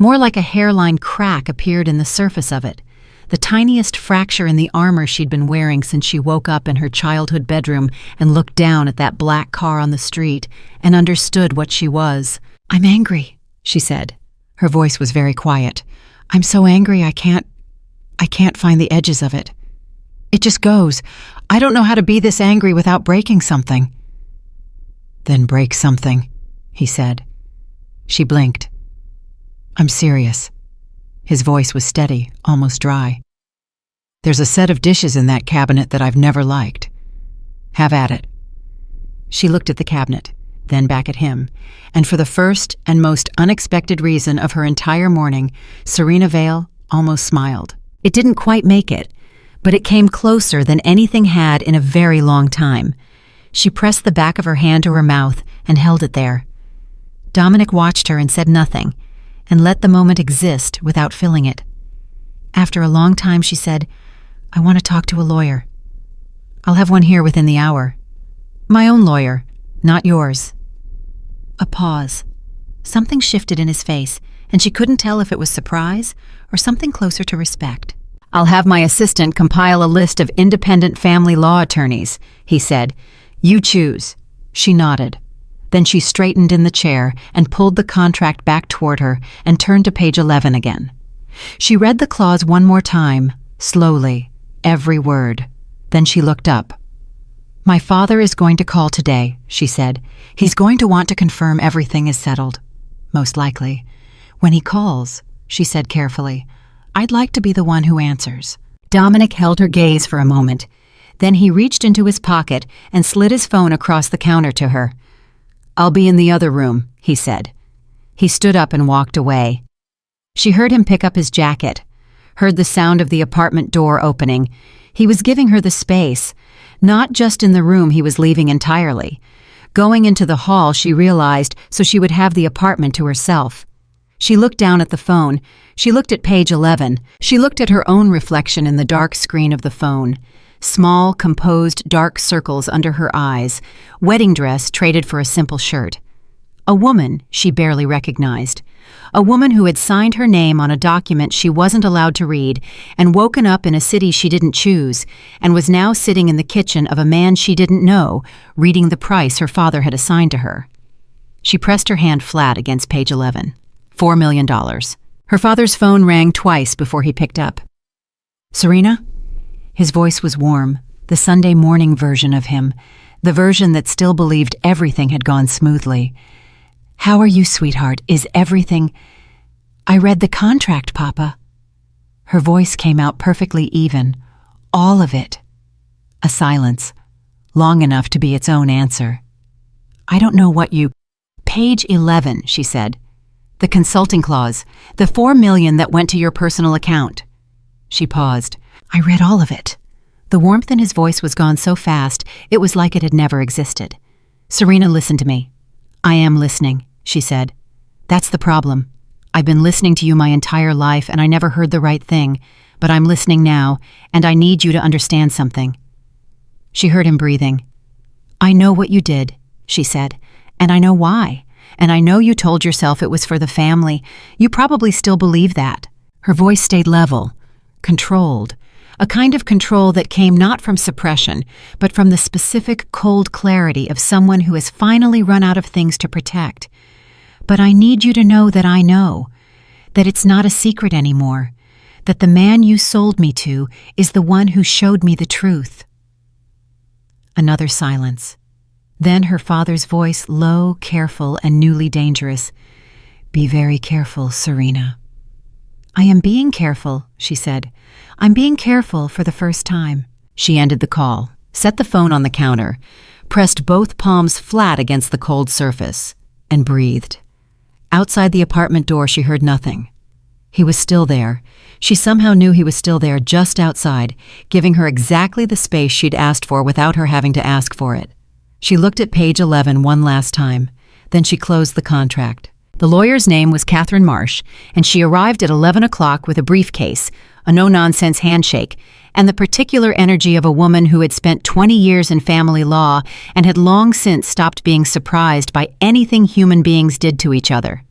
More like a hairline crack appeared in the surface of it. The tiniest fracture in the armor she'd been wearing since she woke up in her childhood bedroom and looked down at that black car on the street and understood what she was. I'm angry, she said. Her voice was very quiet. I'm so angry I can't find the edges of it. It just goes. I don't know how to be this angry without breaking something. Then break something, he said. She blinked. I'm serious. His voice was steady, almost dry. There's a set of dishes in that cabinet that I've never liked. Have at it. She looked at the cabinet, then back at him, and for the first and most unexpected reason of her entire morning, Serena Vale almost smiled. It didn't quite make it, but it came closer than anything had in a very long time. She pressed the back of her hand to her mouth and held it there. Dominic watched her and said nothing, and let the moment exist without filling it. After a long time, she said, I want to talk to a lawyer. I'll have one here within the hour. My own lawyer, not yours. A pause. Something shifted in his face, and she couldn't tell if it was surprise or something closer to respect. I'll have my assistant compile a list of independent family law attorneys, he said. You choose. She nodded. Then she straightened in the chair and pulled the contract back toward her and turned to page 11 again. She read the clause one more time, slowly, every word. Then she looked up. My father is going to call today, she said. He's going to want to confirm everything is settled. Most likely. When he calls, she said carefully, I'd like to be the one who answers. Dominic held her gaze for a moment. Then he reached into his pocket and slid his phone across the counter to her. I'll be in the other room, he said. He stood up and walked away. She heard him pick up his jacket, heard the sound of the apartment door opening. He was giving her the space, not just in the room he was leaving entirely. Going into the hall, she realized, so she would have the apartment to herself. She looked down at the phone. She looked at page 11. She looked at her own reflection in the dark screen of the phone. Small, composed, dark circles under her eyes, wedding dress traded for a simple shirt. A woman she barely recognized. A woman who had signed her name on a document she wasn't allowed to read and woken up in a city she didn't choose and was now sitting in the kitchen of a man she didn't know, reading the price her father had assigned to her. She pressed her hand flat against page 11. $4 million. Her father's phone rang twice before he picked up. Serena? His voice was warm, the Sunday morning version of him, the version that still believed everything had gone smoothly. How are you, sweetheart? Is everything... I read the contract, Papa. Her voice came out perfectly even, all of it. A silence, long enough to be its own answer. I don't know what you... Page 11, she said. The consulting clause, the $4 million that went to your personal account. She paused. I read all of it. The warmth in his voice was gone so fast, it was like it had never existed. Serena, listen to me. I am listening, she said. That's the problem. I've been listening to you my entire life, and I never heard the right thing. But I'm listening now, and I need you to understand something." She heard him breathing. "I know what you did," she said, "and I know why. And I know you told yourself it was for the family. You probably still believe that." Her voice stayed level, controlled, a kind of control that came not from suppression, but from the specific cold clarity of someone who has finally run out of things to protect. "But I need you to know that it's not a secret anymore, that the man you sold me to is the one who showed me the truth." Another silence. Then her father's voice, low, careful, and newly dangerous. "Be very careful, Serena." "I am being careful," she said. "I'm being careful for the first time." She ended the call, set the phone on the counter, pressed both palms flat against the cold surface, and breathed. Outside the apartment door, she heard nothing. He was still there. She somehow knew he was still there, just outside, giving her exactly the space she'd asked for without her having to ask for it. She looked at page 11 one last time. Then she closed the contract. The lawyer's name was Catherine Marsh, and she arrived at 11 o'clock with a briefcase, a no-nonsense handshake, and the particular energy of a woman who had spent 20 years in family law and had long since stopped being surprised by anything human beings did to each other.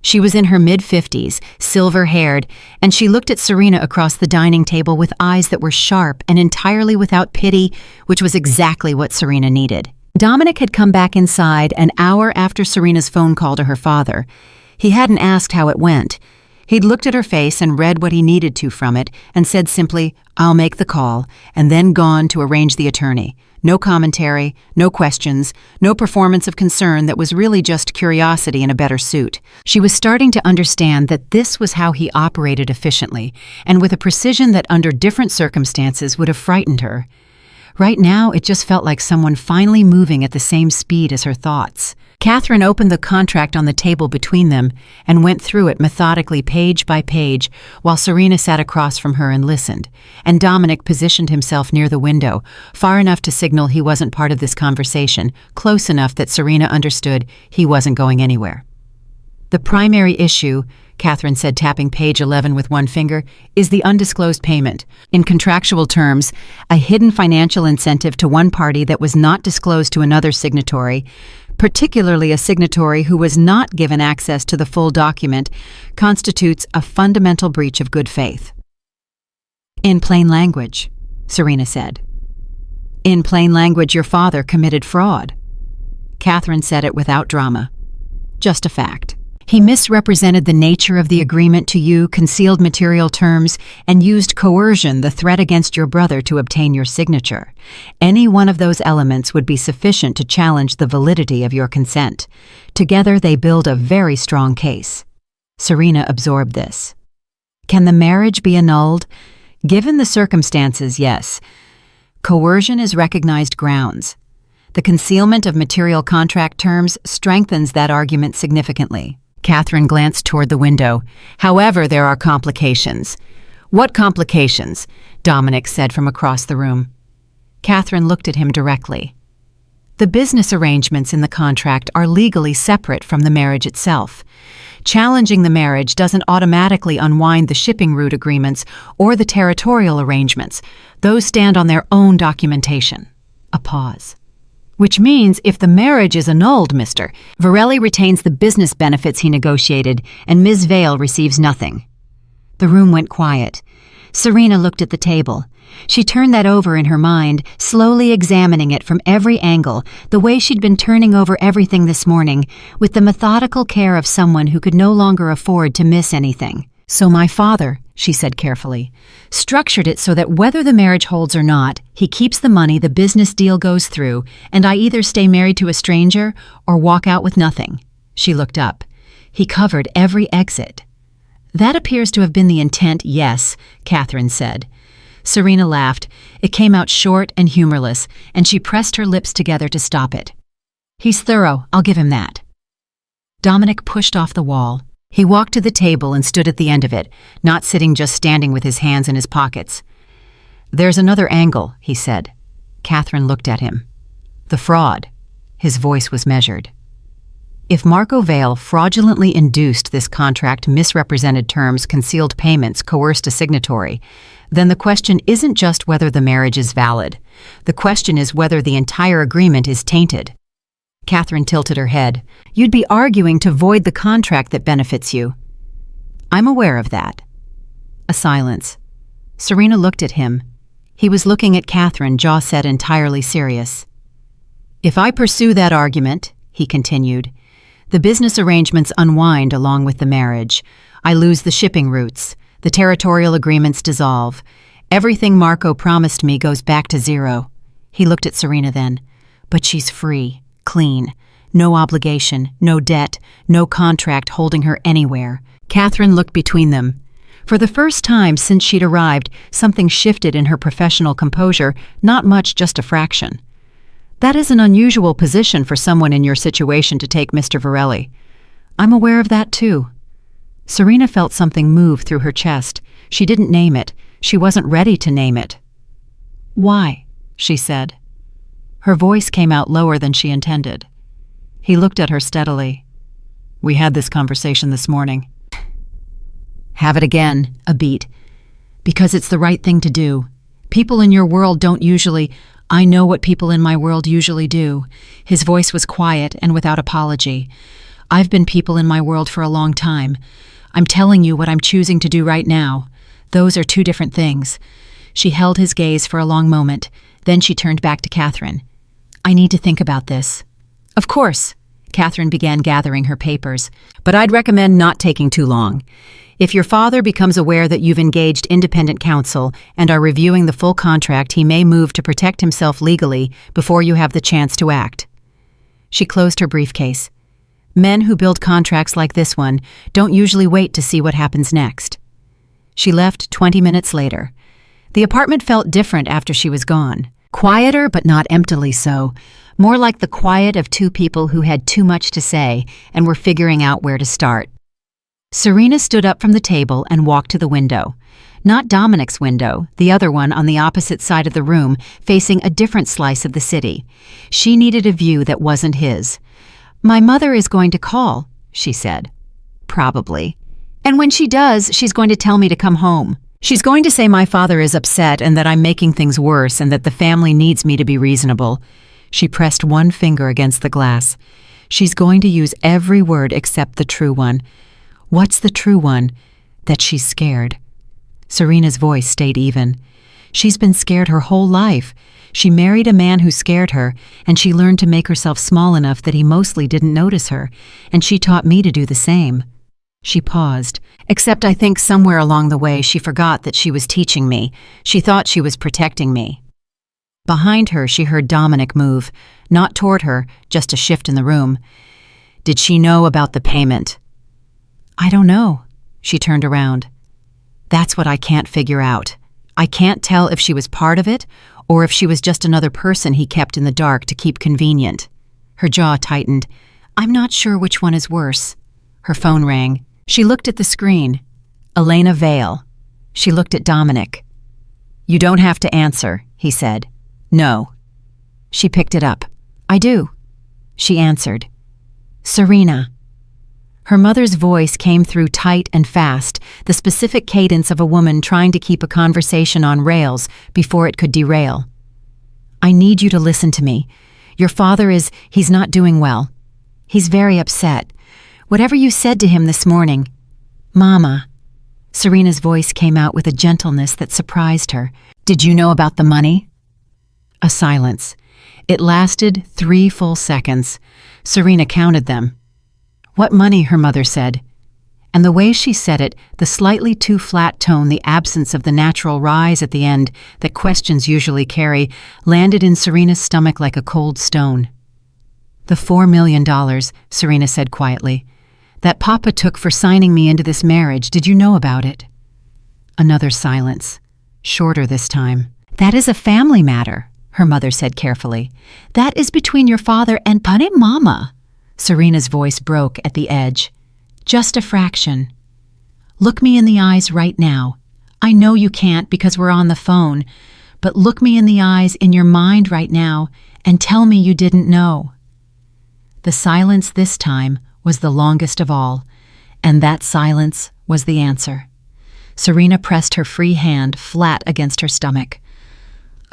She was in her mid-50s, silver-haired, and she looked at Serena across the dining table with eyes that were sharp and entirely without pity, which was exactly what Serena needed. Dominic had come back inside an hour after Serena's phone call to her father. He hadn't asked how it went. He'd looked at her face and read what he needed to from it and said simply, "I'll make the call," and then gone to arrange the attorney. No commentary, no questions, no performance of concern that was really just curiosity in a better suit. She was starting to understand that this was how he operated efficiently, and with a precision that under different circumstances would have frightened her. Right now, it just felt like someone finally moving at the same speed as her thoughts. Catherine opened the contract on the table between them and went through it methodically page by page while Serena sat across from her and listened, and Dominic positioned himself near the window, far enough to signal he wasn't part of this conversation, close enough that Serena understood he wasn't going anywhere. "The primary issue," Catherine said, tapping page 11 with one finger, "is the undisclosed payment. In contractual terms, a hidden financial incentive to one party that was not disclosed to another signatory, particularly a signatory who was not given access to the full document, constitutes a fundamental breach of good faith." "In plain language," Serena said. "In plain language, your father committed fraud." Catherine said it without drama. "Just a fact. He misrepresented the nature of the agreement to you, concealed material terms, and used coercion, the threat against your brother, to obtain your signature. Any one of those elements would be sufficient to challenge the validity of your consent. Together, they build a very strong case." Serena absorbed this. "Can the marriage be annulled? Given the circumstances, yes. Coercion is recognized grounds. The concealment of material contract terms strengthens that argument significantly." Catherine glanced toward the window. "However, there are complications." "What complications?" Dominic said from across the room. Catherine looked at him directly. "The business arrangements in the contract are legally separate from the marriage itself. Challenging the marriage doesn't automatically unwind the shipping route agreements or the territorial arrangements. Those stand on their own documentation." A pause. "Which means if the marriage is annulled, Mr. Varelli retains the business benefits he negotiated, and Ms. Vale receives nothing." The room went quiet. Serena looked at the table. She turned that over in her mind, slowly examining it from every angle, the way she'd been turning over everything this morning, with the methodical care of someone who could no longer afford to miss anything. "So my father," she said carefully, "structured it so that whether the marriage holds or not, he keeps the money, the business deal goes through, and I either stay married to a stranger or walk out with nothing." She looked up. "He covered every exit." "That appears to have been the intent, yes," Catherine said. Serena laughed. It came out short and humorless, and she pressed her lips together to stop it. "He's thorough, I'll give him that." Dominic pushed off the wall. He walked to the table and stood at the end of it, not sitting, just standing with his hands in his pockets. "There's another angle," he said. Catherine looked at him. "The fraud." His voice was measured. If Marco Vale fraudulently induced this contract, misrepresented terms, concealed payments, coerced a signatory, then the question isn't just whether the marriage is valid. The question is whether the entire agreement is tainted. Catherine tilted her head. You'd be arguing to void the contract that benefits you. I'm aware of that. A silence. Serena looked at him. He was looking at Catherine, jaw set, entirely serious. If I pursue that argument, he continued, the business arrangements unwind along with the marriage. I lose the shipping routes. The territorial agreements dissolve. Everything Marco promised me goes back to zero. He looked at Serena then. But she's free, clean. No obligation, no debt, no contract holding her anywhere. Catherine looked between them. For the first time since she'd arrived, something shifted in her professional composure, not much, just a fraction. That is an unusual position for someone in your situation to take, Mr. Varelli. I'm aware of that too. Serena felt something move through her chest. She didn't name it. She wasn't ready to name it. Why? She said. Her voice came out lower than she intended. He looked at her steadily. We had this conversation this morning. Have it again, a beat. Because it's the right thing to do. People in your world don't usually... I know what people in my world usually do. His voice was quiet and without apology. I've been people in my world for a long time. I'm telling you what I'm choosing to do right now. Those are two different things. She held his gaze for a long moment. Then she turned back to Catherine. I need to think about this. Of course. Catherine began gathering her papers. But I'd recommend not taking too long. If your father becomes aware that you've engaged independent counsel and are reviewing the full contract, he may move to protect himself legally before you have the chance to act. She closed her briefcase. Men who build contracts like this one don't usually wait to see what happens next. She left 20 minutes later. The apartment felt different after she was gone. Quieter, but not emptily so. More like the quiet of two people who had too much to say and were figuring out where to start. Serena stood up from the table and walked to the window. Not Dominic's window, the other one on the opposite side of the room, facing a different slice of the city. She needed a view that wasn't his. My mother is going to call, she said. Probably. And when she does, she's going to tell me to come home. She's going to say my father is upset and that I'm making things worse and that the family needs me to be reasonable. She pressed one finger against the glass. She's going to use every word except the true one. What's the true one? That she's scared. Serena's voice stayed even. She's been scared her whole life. She married a man who scared her, and she learned to make herself small enough that he mostly didn't notice her, and she taught me to do the same. She paused, except I think somewhere along the way she forgot that she was teaching me. She thought she was protecting me. Behind her she heard Dominic move, not toward her, just a shift in the room. Did she know about the payment? I don't know. She turned around. That's what I can't figure out. I can't tell if she was part of it or if she was just another person he kept in the dark to keep convenient. Her jaw tightened. I'm not sure which one is worse. Her phone rang. She looked at the screen. Elena Vale. She looked at Dominic. You don't have to answer, he said. No. She picked it up. I do. She answered. Serena. Her mother's voice came through tight and fast, the specific cadence of a woman trying to keep a conversation on rails before it could derail. I need you to listen to me. Your father he's not doing well. He's very upset. Whatever you said to him this morning. Mama. Serena's voice came out with a gentleness that surprised her. Did you know about the money? A silence. It lasted 3 full seconds. Serena counted them. What money, her mother said. And the way she said it, the slightly too flat tone, the absence of the natural rise at the end that questions usually carry, landed in Serena's stomach like a cold stone. The $4 million, Serena said quietly, that Papa took for signing me into this marriage, did you know about it? Another silence, shorter this time. That is a family matter, her mother said carefully. That is between your father and Pane Mama. Serena's voice broke at the edge. Just a fraction. Look me in the eyes right now. I know you can't because we're on the phone, but look me in the eyes in your mind right now and tell me you didn't know. The silence this time was the longest of all, and that silence was the answer. Serena pressed her free hand flat against her stomach.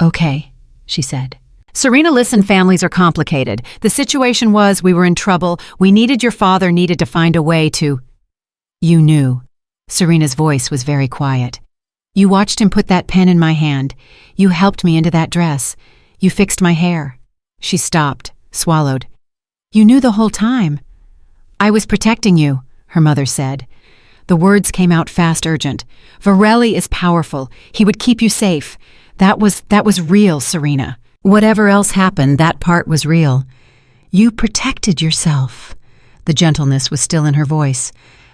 "Okay," she said. "Serena, listen, families are complicated. The situation was we were in trouble. We needed your father, needed to find a way to—" "You knew." Serena's voice was very quiet. "You watched him put that pen in my hand. You helped me into that dress. You fixed my hair." She stopped, swallowed. "You knew the whole time." "I was protecting you," her mother said. The words came out fast, urgent. "Varelli is powerful. He would keep you safe. That was real, Serena. Whatever else happened, that part was real. You protected yourself." The gentleness was still in her voice.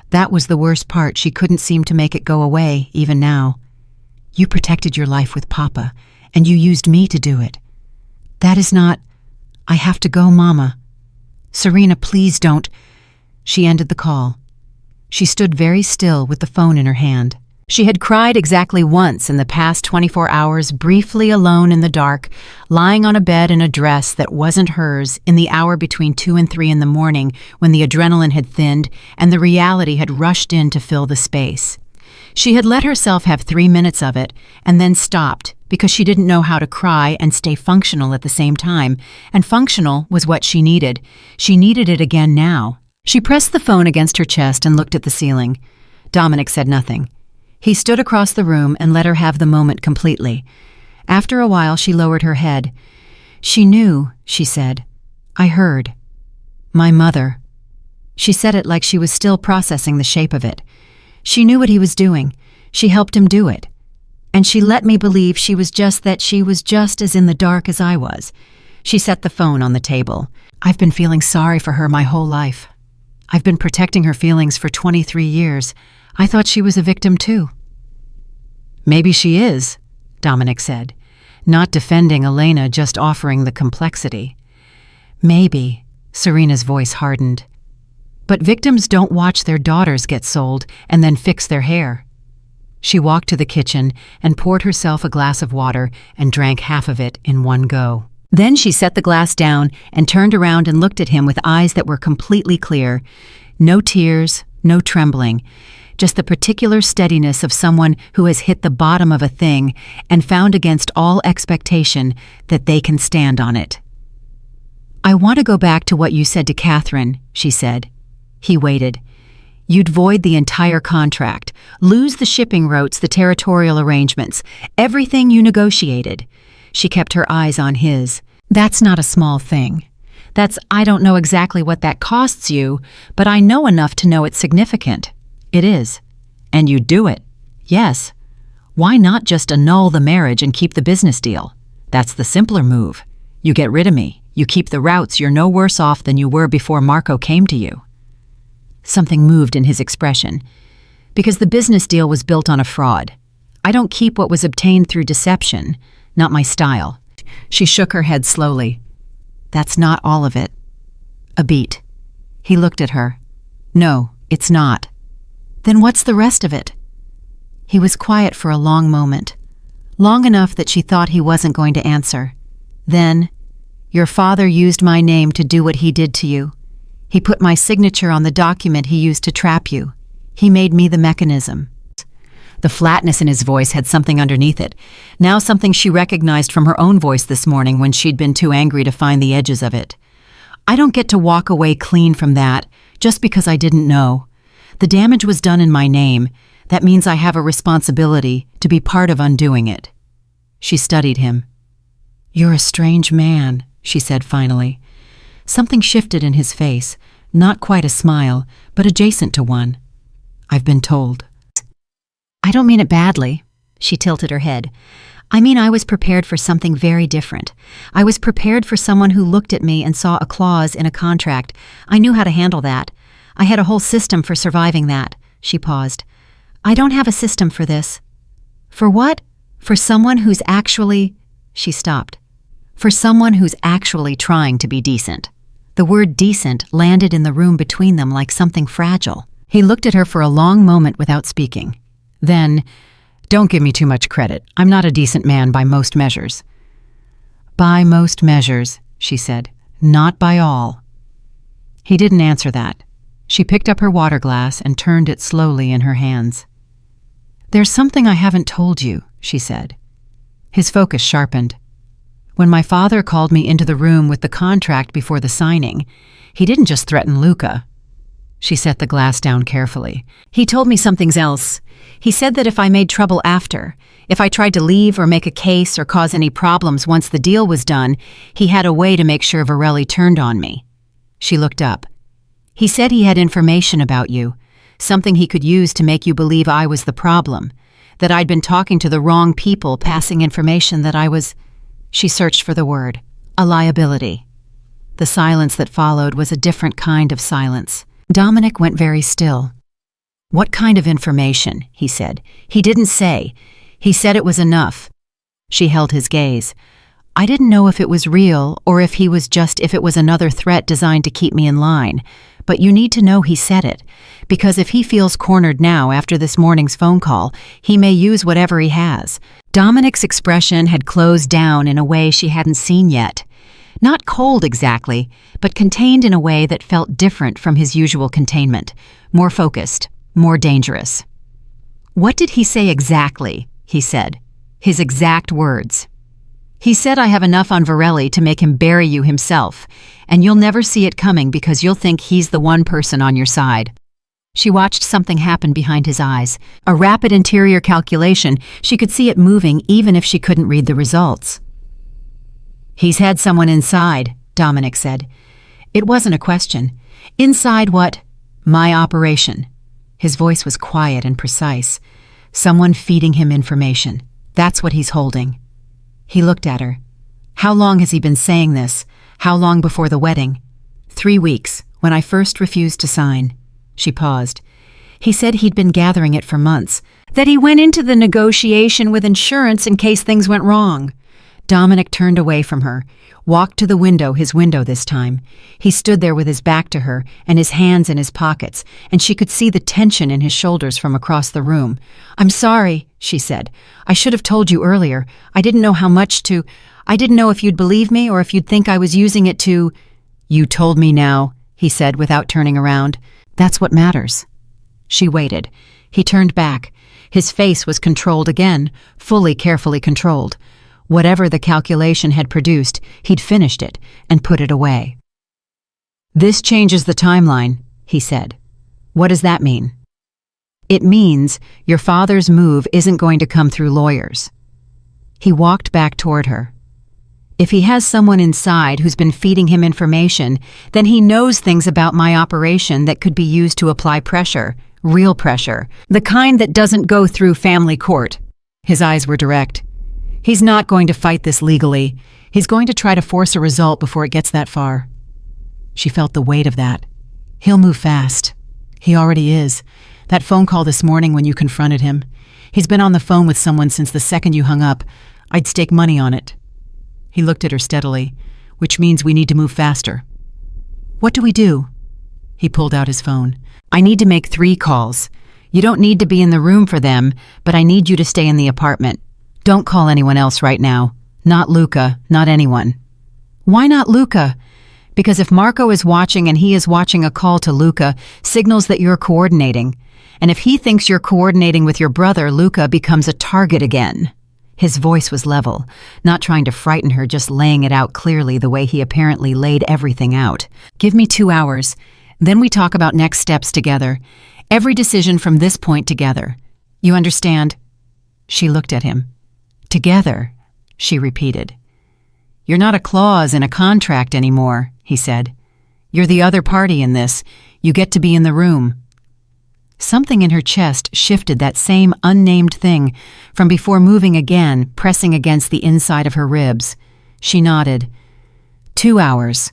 That was the worst part. She couldn't seem to make it go away, even now. "You protected your life with Papa, and you used me to do it. That is not— I have to go, Mama." "Serena, please don't." She ended the call. She stood very still with the phone in her hand. She had cried exactly once in the past 24 hours, briefly alone in the dark, lying on a bed in a dress that wasn't hers in the hour between 2 and 3 in the morning when the adrenaline had thinned and the reality had rushed in to fill the space. She had let herself have 3 minutes of it and then stopped because she didn't know how to cry and stay functional at the same time, and functional was what she needed. She needed it again now. She pressed the phone against her chest and looked at the ceiling. Dominic said nothing. He stood across the room and let her have the moment completely. After a while, she lowered her head. "She knew," she said. "I heard. My mother." She said it like she was still processing the shape of it. "She knew what he was doing. She helped him do it. And she let me believe she was just as in the dark as I was." She set the phone on the table. "I've been feeling sorry for her my whole life. I've been protecting her feelings for 23 years. I thought she was a victim too." "Maybe she is," Dominic said, not defending Elena, just offering the complexity. "Maybe," Serena's voice hardened. "But victims don't watch their daughters get sold and then fix their hair." She walked to the kitchen and poured herself a glass of water and drank half of it in one go. Then she set the glass down and turned around and looked at him with eyes that were completely clear. No tears, no trembling. Just the particular steadiness of someone who has hit the bottom of a thing and found against all expectation that they can stand on it. "I want to go back to what you said to Catherine," she said. He waited. "You'd void the entire contract, lose the shipping routes, the territorial arrangements, everything you negotiated." She kept her eyes on his. "That's not a small thing. I don't know exactly what that costs you, but I know enough to know it's significant." "It is. And you do it." "Yes. Why not just annul the marriage and keep the business deal? That's the simpler move. You get rid of me. You keep the routes. You're no worse off than you were before Marco came to you." Something moved in his expression. "Because the business deal was built on a fraud. I don't keep what was obtained through deception. Not my style." She shook her head slowly. "That's not all of it." A beat. He looked at her. "No, it's not." "Then what's the rest of it?" He was quiet for a long moment, long enough that she thought he wasn't going to answer. Then, "Your father used my name to do what he did to you. He put my signature on the document he used to trap you. He made me the mechanism." The flatness in his voice had something underneath it, now something she recognized from her own voice this morning when she'd been too angry to find the edges of it. "I don't get to walk away clean from that just because I didn't know. The damage was done in my name. That means I have a responsibility to be part of undoing it." She studied him. "You're a strange man," she said finally. Something shifted in his face, not quite a smile, but adjacent to one. "I've been told." "I don't mean it badly." She tilted her head. "I mean I was prepared for something very different. I was prepared for someone who looked at me and saw a clause in a contract. I knew how to handle that. I had a whole system for surviving that." She paused. "I don't have a system for this." "For what?" "For someone who's actually—" She stopped. "For someone who's actually trying to be decent." The word decent landed in the room between them like something fragile. He looked at her for a long moment without speaking. Then, "Don't give me too much credit. I'm not a decent man by most measures." "By most measures," she said. "Not by all." He didn't answer that. She picked up her water glass and turned it slowly in her hands. "There's something I haven't told you," she said. His focus sharpened. "When my father called me into the room with the contract before the signing, he didn't just threaten Luca." She set the glass down carefully. "He told me something else. He said that if I made trouble after, if I tried to leave or make a case or cause any problems once the deal was done, he had a way to make sure Varelli turned on me." She looked up. "He said he had information about you, something he could use to make you believe I was the problem, that I'd been talking to the wrong people, passing information that I was—" She searched for the word, "a liability." The silence that followed was a different kind of silence. Dominic went very still. "What kind of information?" he said. "He didn't say. He said it was enough." She held his gaze. "I didn't know if it was real or if it was another threat designed to keep me in line. But you need to know he said it, because if he feels cornered now after this morning's phone call, he may use whatever he has." Dominic's expression had closed down in a way she hadn't seen yet. Not cold exactly, but contained in a way that felt different from his usual containment, more focused, more dangerous. "What did he say exactly?" he said. "His exact words." "He said I have enough on Varelli to make him bury you himself, and you'll never see it coming because you'll think he's the one person on your side." She watched something happen behind his eyes, a rapid interior calculation. She could see it moving even if she couldn't read the results. "He's had someone inside," Dominic said. It wasn't a question. "Inside what?" "My operation." His voice was quiet and precise. "Someone feeding him information. That's what he's holding." He looked at her. "How long has he been saying this? How long before the wedding?" 3 weeks, when I first refused to sign." She paused. "He said he'd been gathering it for months, that he went into the negotiation with insurance in case things went wrong." Dominic turned away from her, walked to the window, his window this time. He stood there with his back to her and his hands in his pockets, and she could see the tension in his shoulders from across the room. "I'm sorry," she said. "I should have told you earlier. I didn't know how much to. I didn't know if you'd believe me or if you'd think I was using it to—" "You told me now," he said without turning around. "That's what matters." She waited. He turned back. His face was controlled again, fully carefully controlled. Whatever the calculation had produced, he'd finished it and put it away. "This changes the timeline," he said. "What does that mean?" "It means your father's move isn't going to come through lawyers." He walked back toward her. "If he has someone inside who's been feeding him information, then he knows things about my operation that could be used to apply pressure, real pressure, the kind that doesn't go through family court." His eyes were direct. "He's not going to fight this legally. He's going to try to force a result before it gets that far." She felt the weight of that. He'll move fast. He already is. That phone call this morning when you confronted him. He's been on the phone with someone since the second you hung up. I'd stake money on it. He looked at her steadily, "Which means we need to move faster." "What do we do?" He pulled out his phone. "I need to make 3 calls. You don't need to be in the room for them, but I need you to stay in the apartment. Don't call anyone else right now. Not Luca, not anyone." "Why not Luca?" "Because if Marco is watching and he is watching a call to Luca, signals that you're coordinating. And if he thinks you're coordinating with your brother, Luca becomes a target again." His voice was level, not trying to frighten her, just laying it out clearly the way he apparently laid everything out. "Give me 2 hours. Then we talk about next steps together. Every decision from this point together. You understand?" She looked at him. "Together," she repeated. "You're not a clause in a contract anymore," he said. "You're the other party in this. You get to be in the room." Something in her chest shifted that same unnamed thing from before moving again, pressing against the inside of her ribs. She nodded. 2 hours.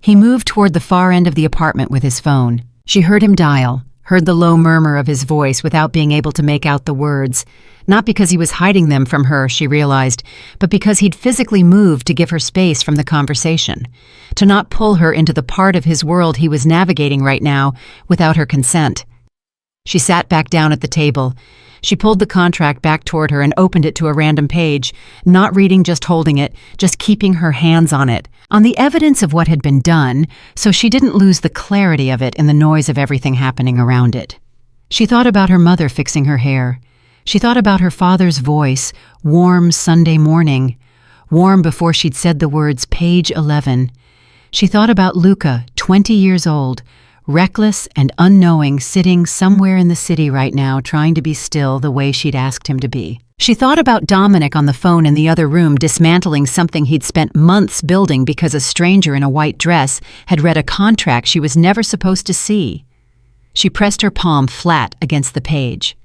He moved toward the far end of the apartment with his phone. She heard him dial, heard the low murmur of his voice without being able to make out the words. Not because he was hiding them from her, she realized, but because he'd physically moved to give her space from the conversation, to not pull her into the part of his world he was navigating right now without her consent. She sat back down at the table. She pulled the contract back toward her and opened it to a random page, not reading, just holding it, just keeping her hands on it, on the evidence of what had been done, so she didn't lose the clarity of it in the noise of everything happening around it. She thought about her mother fixing her hair. She thought about her father's voice, warm Sunday morning, warm before she'd said the words page 11. She thought about Luca, 20 years old, reckless and unknowing, sitting somewhere in the city right now trying to be still the way she'd asked him to be. She thought about Dominic on the phone in the other room dismantling something he'd spent months building because a stranger in a white dress had read a contract she was never supposed to see. She pressed her palm flat against the page.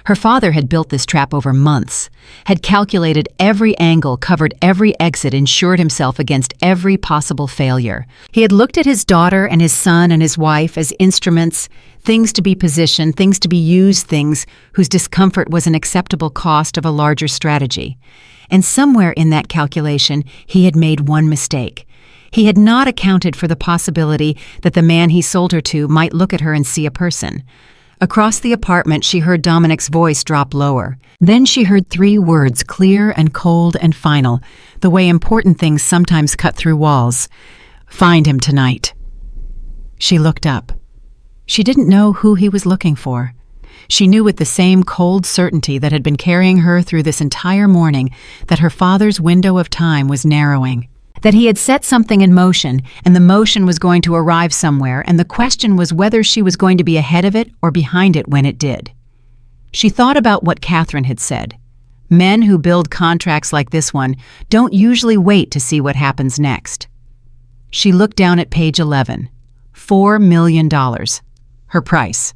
Her father had built this trap over months, had calculated every angle, covered every exit, insured himself against every possible failure. He had looked at his daughter and his son and his wife as instruments, things to be positioned, things to be used, things whose discomfort was an acceptable cost of a larger strategy. And somewhere in that calculation, he had made one mistake. He had not accounted for the possibility that the man he sold her to might look at her and see a person. Across the apartment, she heard Dominic's voice drop lower. Then she heard 3 words, clear and cold and final, the way important things sometimes cut through walls. "Find him tonight." She looked up. She didn't know who he was looking for. She knew with the same cold certainty that had been carrying her through this entire morning that her father's window of time was narrowing. That he had set something in motion, and the motion was going to arrive somewhere, and the question was whether she was going to be ahead of it or behind it when it did. She thought about what Catherine had said. Men who build contracts like this one don't usually wait to see what happens next. She looked down at page 11. $4 million. Her price.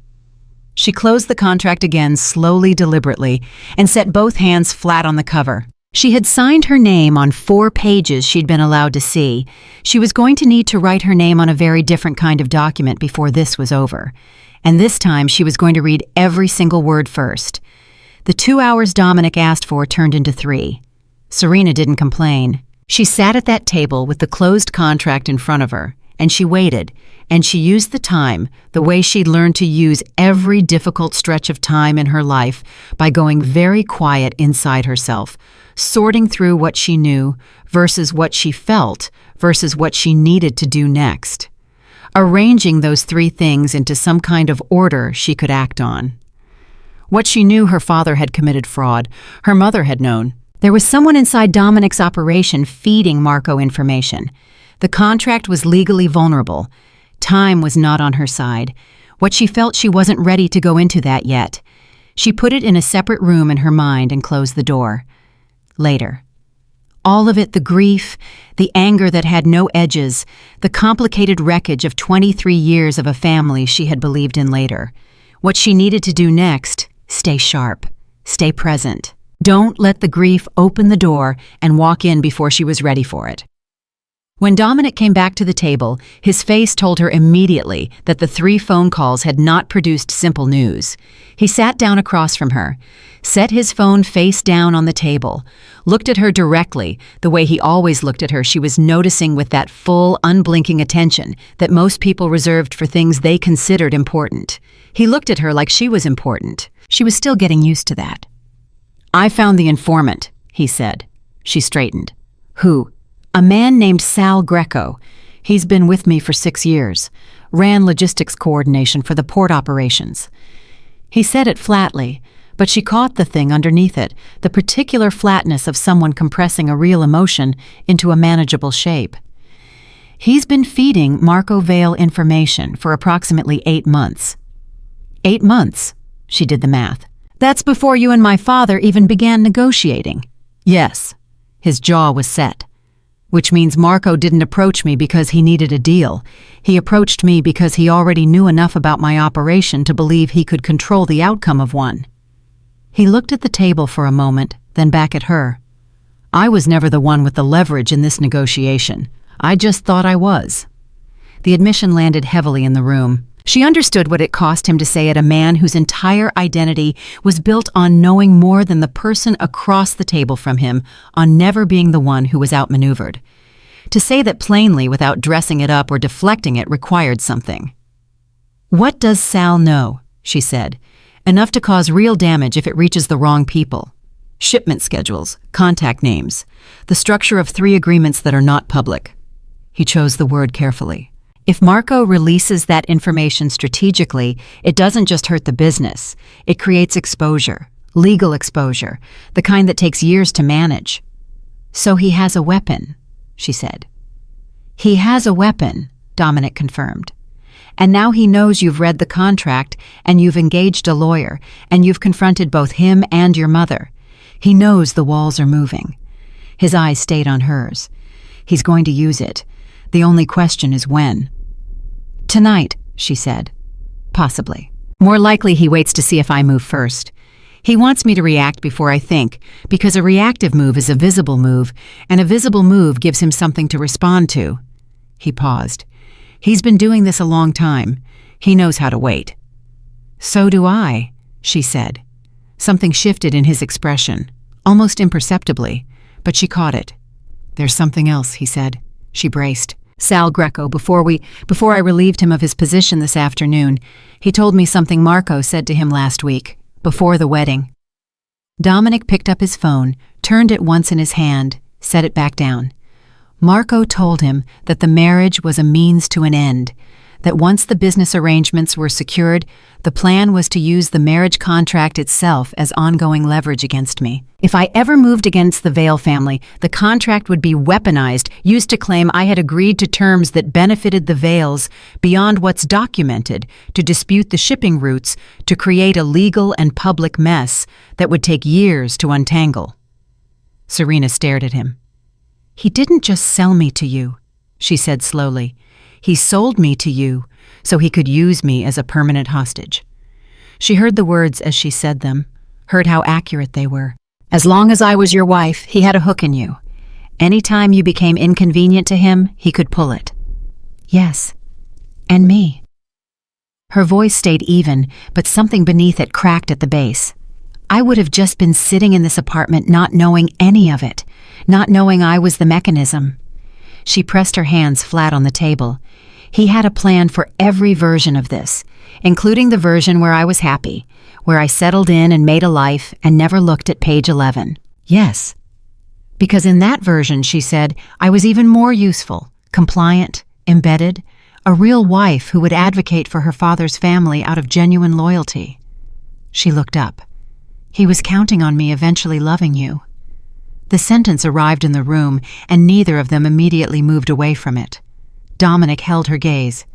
She closed the contract again slowly, deliberately, and set both hands flat on the cover. She had signed her name on 4 pages she'd been allowed to see. She was going to need to write her name on a very different kind of document before this was over. And this time she was going to read every single word first. The 2 hours Dominic asked for turned into 3. Serena didn't complain. She sat at that table with the closed contract in front of her, and she waited, and she used the time the way she'd learned to use every difficult stretch of time in her life by going very quiet inside herself, sorting through what she knew versus what she felt versus what she needed to do next, arranging those 3 things into some kind of order she could act on. What she knew, her father had committed fraud. Her mother had known. There was someone inside Dominic's operation feeding Marco information. The contract was legally vulnerable. Time was not on her side. What she felt, she wasn't ready to go into that yet. She put it in a separate room in her mind and closed the door. Later. All of it, the grief, the anger that had no edges, the complicated wreckage of 23 years of a family she had believed in later. What she needed to do next, stay sharp, stay present. Don't let the grief open the door and walk in before she was ready for it. When Dominic came back to the table, his face told her immediately that the 3 phone calls had not produced simple news. He sat down across from her, set his phone face down on the table, looked at her directly, the way he always looked at her. She was noticing with that full, unblinking attention that most people reserved for things they considered important. He looked at her like she was important. She was still getting used to that. "I found the informant," he said. She straightened. "Who?" "A man named Sal Greco. He's been with me for 6 years. Ran logistics coordination for the port operations." He said it flatly, but she caught the thing underneath it, the particular flatness of someone compressing a real emotion into a manageable shape. "He's been feeding Marco Vale information for approximately 8 months. 8 months, she did the math. "That's before you and my father even began negotiating." "Yes." His jaw was set. "Which means Marco didn't approach me because he needed a deal. He approached me because he already knew enough about my operation to believe he could control the outcome of one." He looked at the table for a moment, then back at her. "I was never the one with the leverage in this negotiation. I just thought I was." The admission landed heavily in the room. She understood what it cost him to say it, a man whose entire identity was built on knowing more than the person across the table from him, on never being the one who was outmaneuvered. To say that plainly without dressing it up or deflecting it required something. "What does Sal know?" she said. "Enough to cause real damage if it reaches the wrong people. Shipment schedules, contact names, the structure of 3 agreements that are not public." He chose the word carefully. If Marco releases that information strategically, it doesn't just hurt the business. It creates exposure, legal exposure, the kind that takes years to manage. So he has a weapon, she said. He has a weapon, Dominic confirmed. And now he knows you've read the contract and you've engaged a lawyer and you've confronted both him and your mother. He knows the walls are moving. His eyes stayed on hers. He's going to use it. The only question is when. Tonight, she said. Possibly. More likely he waits to see if I move first. He wants me to react before I think, because a reactive move is a visible move, and a visible move gives him something to respond to. He paused. He's been doing this a long time. He knows how to wait. So do I, she said. Something shifted in his expression, almost imperceptibly, but she caught it. There's something else, he said. She braced. Sal Greco, before I relieved him of his position this afternoon, he told me something Marco said to him last week, before the wedding. Dominic picked up his phone, turned it once in his hand, set it back down. Marco told him that the marriage was a means to an end, that once the business arrangements were secured, the plan was to use the marriage contract itself as ongoing leverage against me. If I ever moved against the Vale family, the contract would be weaponized, used to claim I had agreed to terms that benefited the Vales beyond what's documented, to dispute the shipping routes, to create a legal and public mess that would take years to untangle. Serena stared at him. He didn't just sell me to you, she said slowly. He sold me to you so he could use me as a permanent hostage. She heard the words as she said them, heard how accurate they were. As long as I was your wife, he had a hook in you. Any time you became inconvenient to him, he could pull it. Yes, and me. Her voice stayed even, but something beneath it cracked at the base. I would have just been sitting in this apartment not knowing any of it, not knowing I was the mechanism. She pressed her hands flat on the table. He had a plan for every version of this, including the version where I was happy, where I settled in and made a life and never looked at page 11. Yes. Because in that version, she said, I was even more useful, compliant, embedded, a real wife who would advocate for her father's family out of genuine loyalty. She looked up. He was counting on me eventually loving you. The sentence arrived in the room, and neither of them immediately moved away from it. Dominic held her gaze.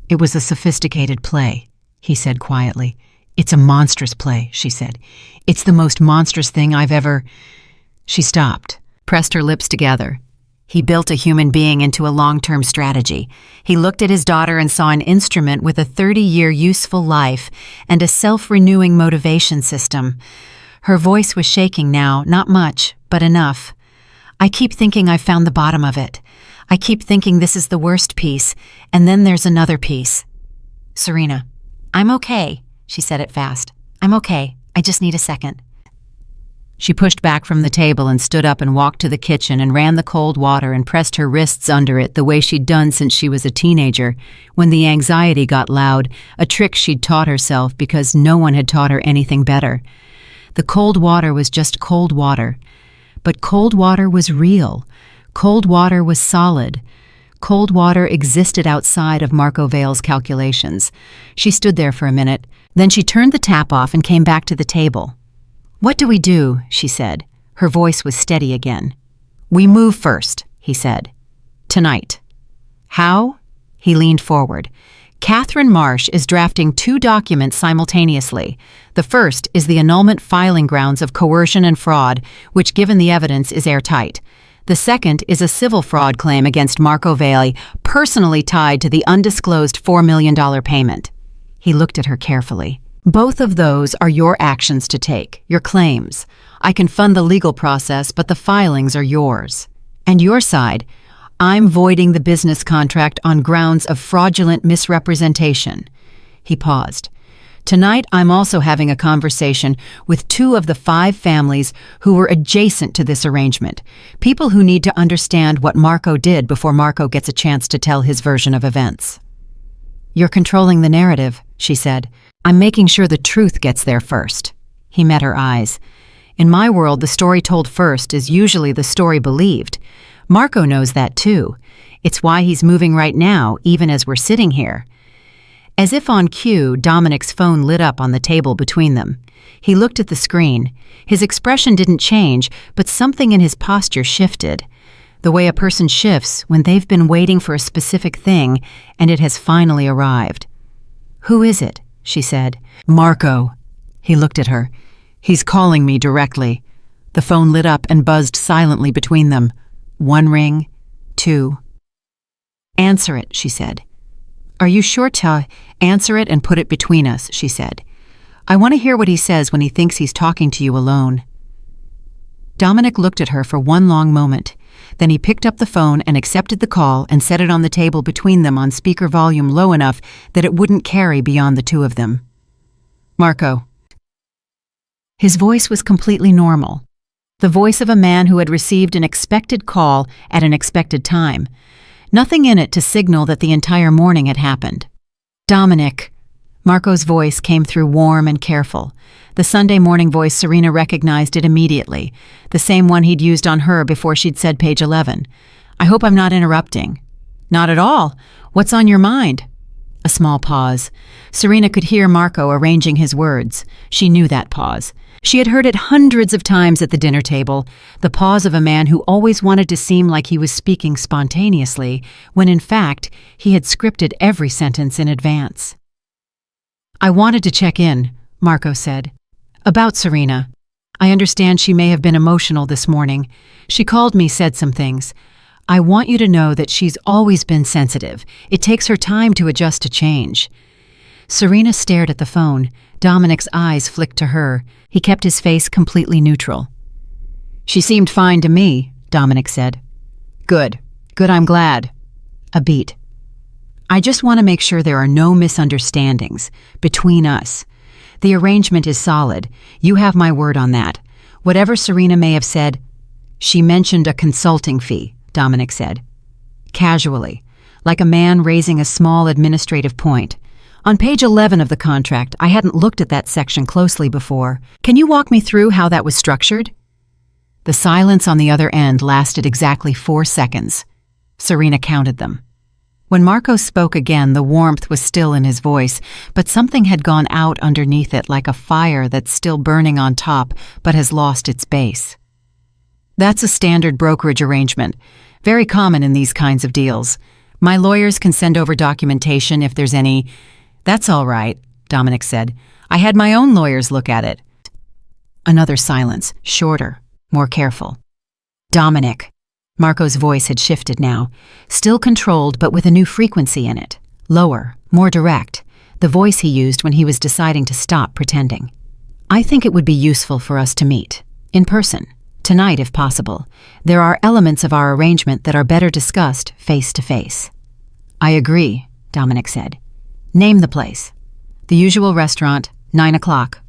It was a sophisticated play, he said quietly. It's a monstrous play, she said. It's the most monstrous thing I've ever... She stopped, pressed her lips together. He built a human being into a long-term strategy. He looked at his daughter and saw an instrument with a 30-year useful life and a self-renewing motivation system. Her voice was shaking now, not much, but enough. I keep thinking I've found the bottom of it. I keep thinking this is the worst piece, and then there's another piece. Serena, I'm okay, she said it fast. I'm okay. I just need a second. She pushed back from the table and stood up and walked to the kitchen and ran the cold water and pressed her wrists under it the way she'd done since she was a teenager, when the anxiety got loud, a trick she'd taught herself because no one had taught her anything better. The cold water was just cold water. But cold water was real. Cold water was solid. Cold water existed outside of Marco Vale's calculations. She stood there for a minute. Then she turned the tap off and came back to the table. What do we do? She said. Her voice was steady again. We move first, he said. Tonight. How? He leaned forward. Catherine Marsh is drafting 2 documents simultaneously. The first is the annulment filing grounds of coercion and fraud, which, given the evidence, is airtight. The second is a civil fraud claim against Marco Vale, personally tied to the undisclosed $4 million payment. He looked at her carefully. Both of those are your actions to take, your claims. I can fund the legal process, but the filings are yours. And your side, I'm voiding the business contract on grounds of fraudulent misrepresentation. He paused. Tonight, I'm also having a conversation with 2 of the 5 families who were adjacent to this arrangement, people who need to understand what Marco did before Marco gets a chance to tell his version of events. You're controlling the narrative, she said. I'm making sure the truth gets there first. He met her eyes. In my world, the story told first is usually the story believed. Marco knows that too. It's why he's moving right now, even as we're sitting here. As if on cue, Dominic's phone lit up on the table between them. He looked at the screen. His expression didn't change, but something in his posture shifted. The way a person shifts when they've been waiting for a specific thing and it has finally arrived. "Who is it?" she said. "Marco." He looked at her. "He's calling me directly." The phone lit up and buzzed silently between them. 1 ring, 2. "Answer it," she said. "Are you sure to answer it and put it between us?" she said. "I want to hear what he says when he thinks he's talking to you alone." Dominic looked at her for one long moment. Then he picked up the phone and accepted the call and set it on the table between them on speaker volume low enough that it wouldn't carry beyond the two of them. "Marco." His voice was completely normal. The voice of a man who had received an expected call at an expected time. Nothing in it to signal that the entire morning had happened. "Dominic." Marco's voice came through warm and careful. The Sunday morning voice, Serena recognized it immediately, the same one he'd used on her before she'd said page 11. "I hope I'm not interrupting." "Not at all. What's on your mind?" A small pause. Serena could hear Marco arranging his words. She knew that pause. She had heard it hundreds of times at the dinner table, the pause of a man who always wanted to seem like he was speaking spontaneously, when in fact he had scripted every sentence in advance. "I wanted to check in," Marco said. "About Serena. I understand she may have been emotional this morning. She called me, said some things. I want you to know that she's always been sensitive. It takes her time to adjust to change." Serena stared at the phone. Dominic's eyes flicked to her. He kept his face completely neutral. "She seemed fine to me," Dominic said. Good, I'm glad." A beat. "I just want to make sure there are no misunderstandings between us. The arrangement is solid. You have my word on that. Whatever Serena may have said." "She mentioned a consulting fee," Dominic said. Casually, like a man raising a small administrative point. "On page 11 of the contract, I hadn't looked at that section closely before. Can you walk me through how that was structured?" The silence on the other end lasted exactly 4 seconds. Serena counted them. When Marco spoke again, the warmth was still in his voice, but something had gone out underneath it like a fire that's still burning on top but has lost its base. "That's a standard brokerage arrangement, very common in these kinds of deals. My lawyers can send over documentation if there's any—" "That's all right," Dominic said. "I had my own lawyers look at it." Another silence, shorter, more careful. "Dominic." Marco's voice had shifted now, still controlled but with a new frequency in it. Lower, more direct, the voice he used when he was deciding to stop pretending. "I think it would be useful for us to meet, in person, tonight if possible. There are elements of our arrangement that are better discussed face to face." "I agree," Dominic said. "Name the place." "The usual restaurant, 9 o'clock.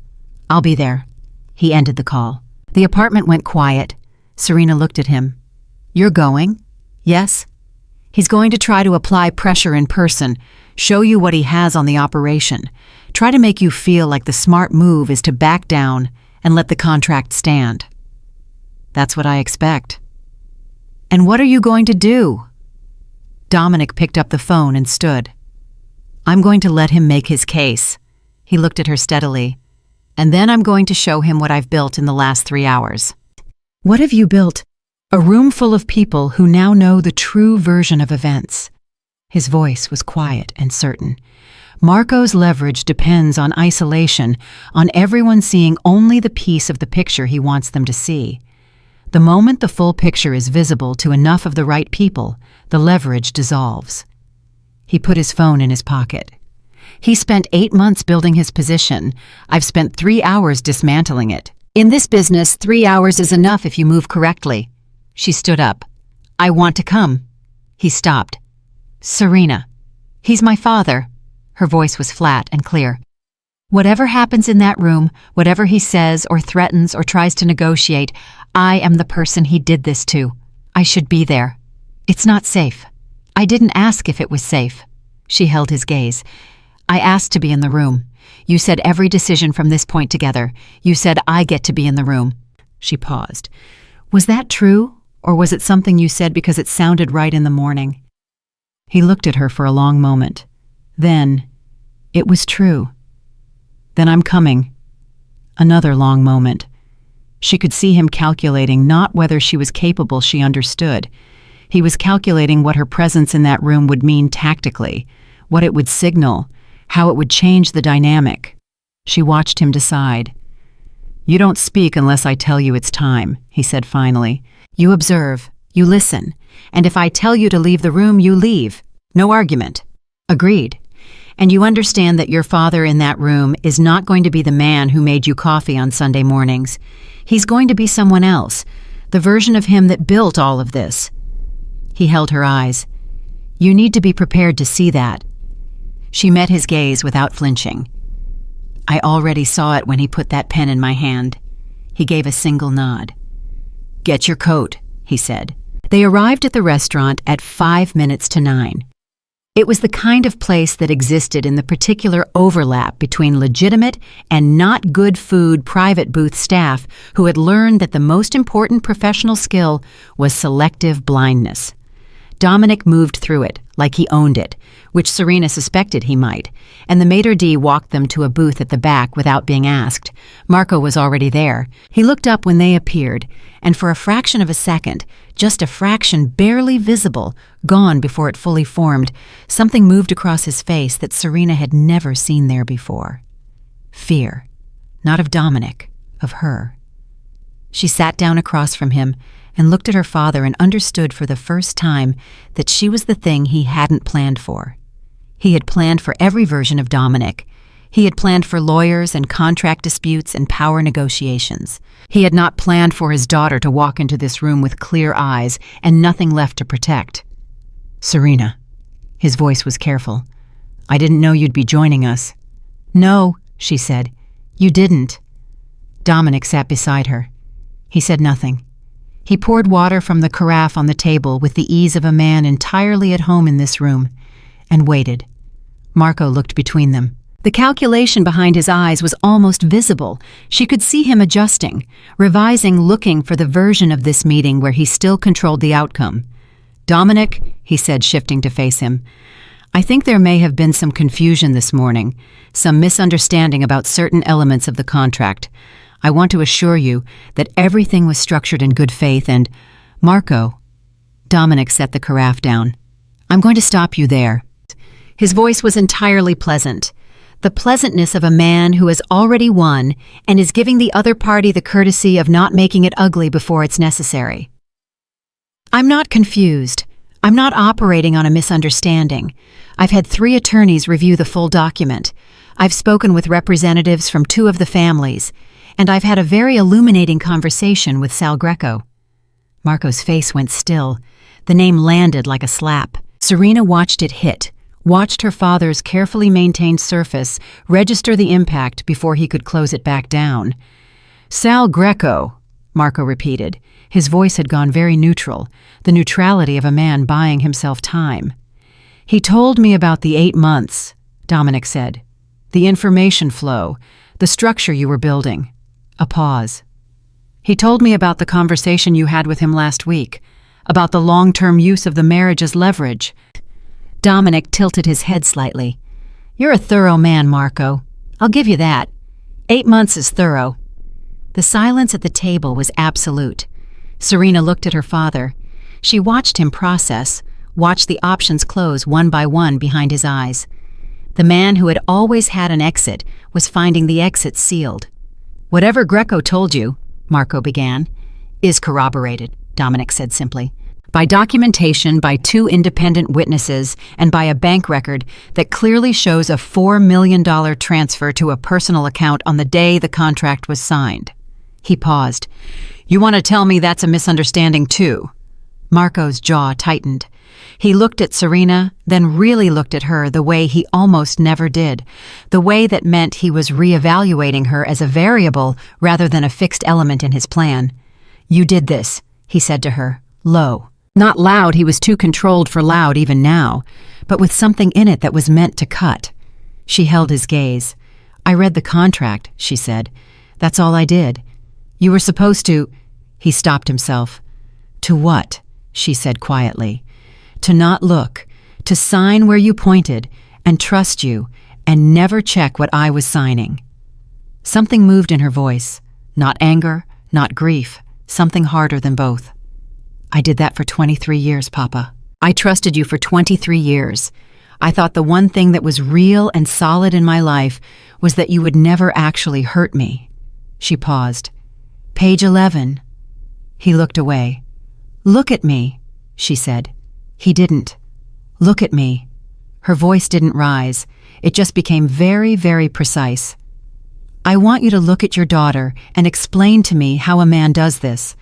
I'll be there." He ended the call. The apartment went quiet. Serena looked at him. "You're going?" "Yes." "He's going to try to apply pressure in person, show you what he has on the operation, try to make you feel like the smart move is to back down and let the contract stand." "That's what I expect." "And what are you going to do?" Dominic picked up the phone and stood. "I'm going to let him make his case." He looked at her steadily. "And then I'm going to show him what I've built in the last 3 hours." "What have you built?" "A room full of people who now know the true version of events." His voice was quiet and certain. Marco's leverage depends on isolation, on everyone seeing only the piece of the picture he wants them to see. The moment the full picture is visible to enough of the right people, the leverage dissolves. He put his phone in his pocket. "He spent 8 months building his position. I've spent 3 hours dismantling it. In this business, 3 hours is enough if you move correctly." She stood up. "I want to come." He stopped. "Serena." "He's my father." Her voice was flat and clear. "Whatever happens in that room, whatever he says or threatens or tries to negotiate, I am the person he did this to. I should be there. It's not safe. I didn't ask if it was safe." She held his gaze. "I asked to be in the room. You said every decision from this point together. You said I get to be in the room." She paused. "Was that true? Or was it something you said because it sounded right in the morning? He looked at her for a long moment. Then, it was true. Then I'm coming. Another long moment. She could see him calculating not whether she was capable, she understood. He was calculating what her presence in that room would mean tactically, what it would signal, how it would change the dynamic. She watched him decide. You don't speak unless I tell you it's time, he said finally. You observe, you listen, and if I tell you to leave the room, you leave. No argument. Agreed. And you understand that your father in that room is not going to be the man who made you coffee on Sunday mornings. He's going to be someone else, the version of him that built all of this. He held her eyes. You need to be prepared to see that. She met his gaze without flinching. I already saw it when he put that pen in my hand. He gave a single nod. Get your coat, he said. They arrived at the restaurant at 5 minutes to 9. It was the kind of place that existed in the particular overlap between legitimate and not good food private booth staff who had learned that the most important professional skill was selective blindness. Dominic moved through it, like he owned it, which Serena suspected he might, and the maitre d' walked them to a booth at the back without being asked. Marco was already there. He looked up when they appeared, and for a fraction of a second, just a fraction barely visible, gone before it fully formed, something moved across his face that Serena had never seen there before. Fear. Not of Dominic, of her. She sat down across from him and looked at her father and understood for the first time that she was the thing he hadn't planned for. He had planned for every version of Dominic. He had planned for lawyers and contract disputes and power negotiations. He had not planned for his daughter to walk into this room with clear eyes and nothing left to protect. Serena. His voice was careful. I didn't know you'd be joining us. No, she said. You didn't. Dominic sat beside her. He said nothing. He poured water from the carafe on the table with the ease of a man entirely at home in this room, and waited. Marco looked between them. The calculation behind his eyes was almost visible. She could see him adjusting, revising, looking for the version of this meeting where he still controlled the outcome. Dominic, he said, shifting to face him, I think there may have been some confusion this morning, some misunderstanding about certain elements of the contract. I want to assure you that everything was structured in good faith and, Marco, Dominic set the carafe down. I'm going to stop you there. His voice was entirely pleasant, the pleasantness of a man who has already won and is giving the other party the courtesy of not making it ugly before it's necessary. I'm not confused. I'm not operating on a misunderstanding. I've had 3 attorneys review the full document. I've spoken with representatives from 2 of the families, and I've had a very illuminating conversation with Sal Greco. Marco's face went still. The name landed like a slap. Serena watched it hit, watched her father's carefully maintained surface register the impact before he could close it back down. Sal Greco, Marco repeated. His voice had gone very neutral, the neutrality of a man buying himself time. He told me about the 8 months, Dominic said. The information flow, the structure you were building. A pause. He told me about the conversation you had with him last week, about the long-term use of the marriage as leverage. Dominic tilted his head slightly. You're a thorough man, Marco. I'll give you that. 8 months is thorough. The silence at the table was absolute. Serena looked at her father. She watched him process, watched the options close one by one behind his eyes. The man who had always had an exit was finding the exit sealed. Whatever Greco told you, Marco began, is corroborated, Dominic said simply. By documentation, by 2 independent witnesses, and by a bank record that clearly shows a $4 million transfer to a personal account on the day the contract was signed. He paused. You want to tell me that's a misunderstanding too? Marco's jaw tightened. He looked at Serena, then really looked at her the way he almost never did, the way that meant he was reevaluating her as a variable rather than a fixed element in his plan. You did this, he said to her, low. Not loud, he was too controlled for loud even now, but with something in it that was meant to cut. She held his gaze. I read the contract, she said. That's all I did. You were supposed to... He stopped himself. To what? She said quietly. To not look, to sign where you pointed, and trust you, and never check what I was signing. Something moved in her voice. Not anger, not grief, something harder than both. I did that for 23 years, Papa. I trusted you for 23 years. I thought the one thing that was real and solid in my life was that you would never actually hurt me. She paused. Page 11. He looked away. Look at me, she said. He didn't. Look at me. Her voice didn't rise. It just became very, very precise. I want you to look at your daughter and explain to me how a man does this.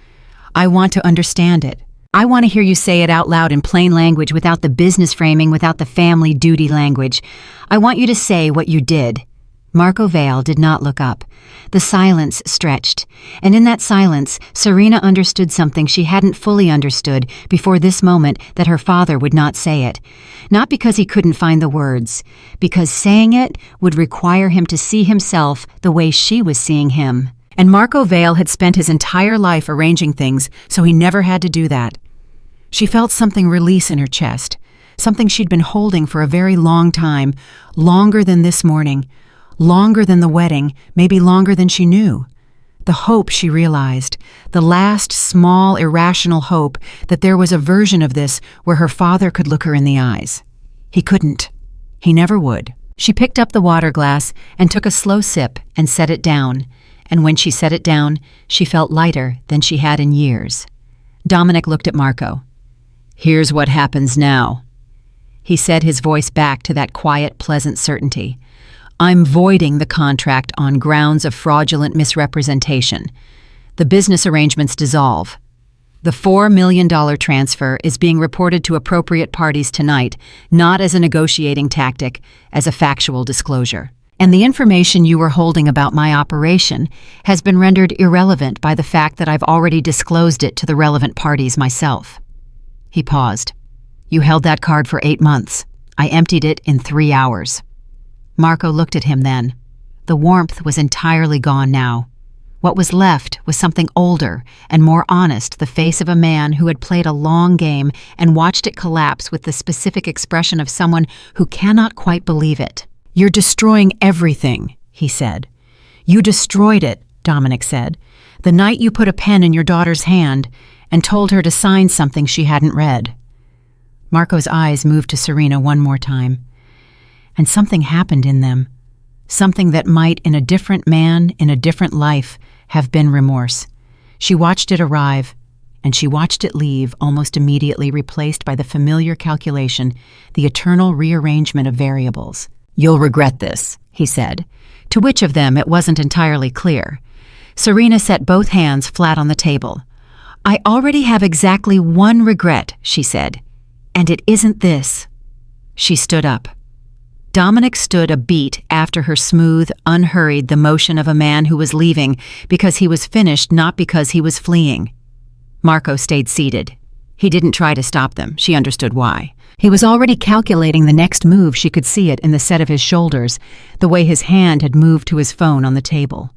I want to understand it. I want to hear you say it out loud in plain language without the business framing, without the family duty language. I want you to say what you did. Marco Vale did not look up. The silence stretched, and in that silence, Serena understood something she hadn't fully understood before this moment, that her father would not say it. Not because he couldn't find the words, because saying it would require him to see himself the way she was seeing him. And Marco Vale had spent his entire life arranging things, so he never had to do that. She felt something release in her chest, something she'd been holding for a very long time, longer than this morning, longer than the wedding, maybe longer than she knew. The hope, she realized, the last small irrational hope that there was a version of this where her father could look her in the eyes. He couldn't. He never would. She picked up the water glass and took a slow sip and set it down, and when she set it down, she felt lighter than she had in years. Dominic looked at Marco. Here's what happens now. He set his voice back to that quiet, pleasant certainty. I'm voiding the contract on grounds of fraudulent misrepresentation. The business arrangements dissolve. The $4 million transfer is being reported to appropriate parties tonight, not as a negotiating tactic, as a factual disclosure. And the information you were holding about my operation has been rendered irrelevant by the fact that I've already disclosed it to the relevant parties myself. He paused. You held that card for 8 months. I emptied it in 3 hours. Marco looked at him then. The warmth was entirely gone now. What was left was something older and more honest, the face of a man who had played a long game and watched it collapse with the specific expression of someone who cannot quite believe it. You're destroying everything, he said. You destroyed it, Dominic said, the night you put a pen in your daughter's hand and told her to sign something she hadn't read. Marco's eyes moved to Serena one more time. And something happened in them, something that might, in a different man, in a different life, have been remorse. She watched it arrive, and she watched it leave, almost immediately replaced by the familiar calculation, the eternal rearrangement of variables. You'll regret this, he said, to which of them it wasn't entirely clear. Serena set both hands flat on the table. I already have exactly one regret, she said, and it isn't this. She stood up. Dominic stood a beat after her smooth, unhurried the motion of a man who was leaving because he was finished, not because he was fleeing. Marco stayed seated. He didn't try to stop them. She understood why. He was already calculating the next move. She could see it in the set of his shoulders, the way his hand had moved to his phone on the table.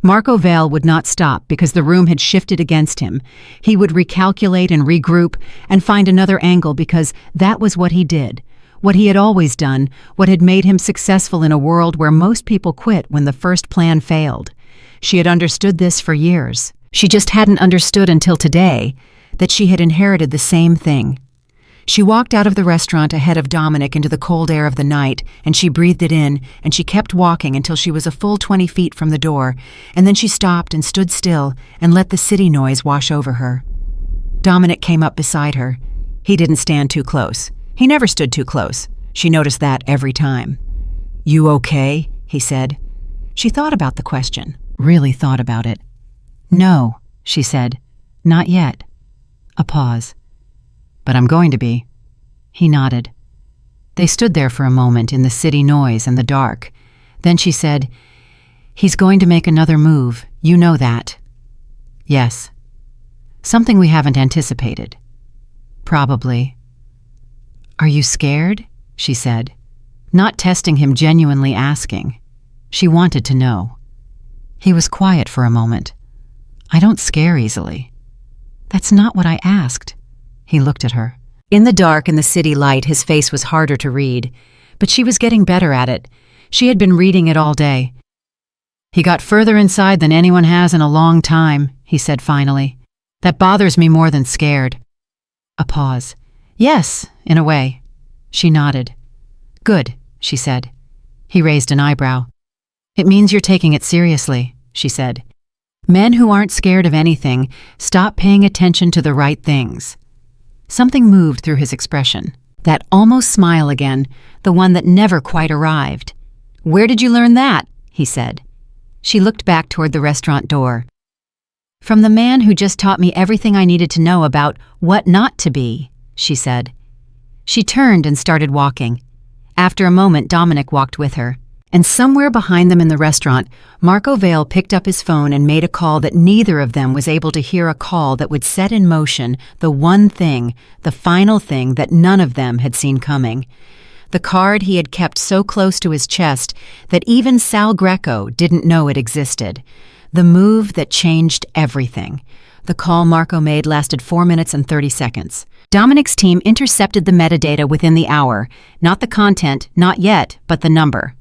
Marco Vale would not stop because the room had shifted against him. He would recalculate and regroup and find another angle because that was what he did, what he had always done, what had made him successful in a world where most people quit when the first plan failed. She had understood this for years. She just hadn't understood until today that she had inherited the same thing. She walked out of the restaurant ahead of Dominic into the cold air of the night, and she breathed it in, and she kept walking until she was a full 20 feet from the door, and then she stopped and stood still and let the city noise wash over her. Dominic came up beside her. He didn't stand too close. He never stood too close. She noticed that every time. You okay? He said. She thought about the question, really thought about it. No, she said. Not yet. A pause. But I'm going to be. He nodded. They stood there for a moment in the city noise and the dark. Then she said, He's going to make another move. You know that. Yes. Something we haven't anticipated. Probably. Are you scared? She said, not testing him, genuinely asking. She wanted to know. He was quiet for a moment. I don't scare easily. That's not what I asked. He looked at her. In the dark and the city light, his face was harder to read, but she was getting better at it. She had been reading it all day. He got further inside than anyone has in a long time, he said finally. That bothers me more than scared. A pause. Yes, in a way. She nodded. Good, she said. He raised an eyebrow. It means you're taking it seriously, she said. Men who aren't scared of anything stop paying attention to the right things. Something moved through his expression. That almost smile again, the one that never quite arrived. Where did you learn that? He said. She looked back toward the restaurant door. From the man who just taught me everything I needed to know about what not to be, she said. She turned and started walking. After a moment, Dominic walked with her. And somewhere behind them in the restaurant, Marco Vale picked up his phone and made a call that neither of them was able to hear, a call that would set in motion the one thing, the final thing that none of them had seen coming. The card he had kept so close to his chest that even Sal Greco didn't know it existed. The move that changed everything. The call Marco made lasted 4 minutes and 30 seconds. Dominic's team intercepted the metadata within the hour, not the content, not yet, but the number.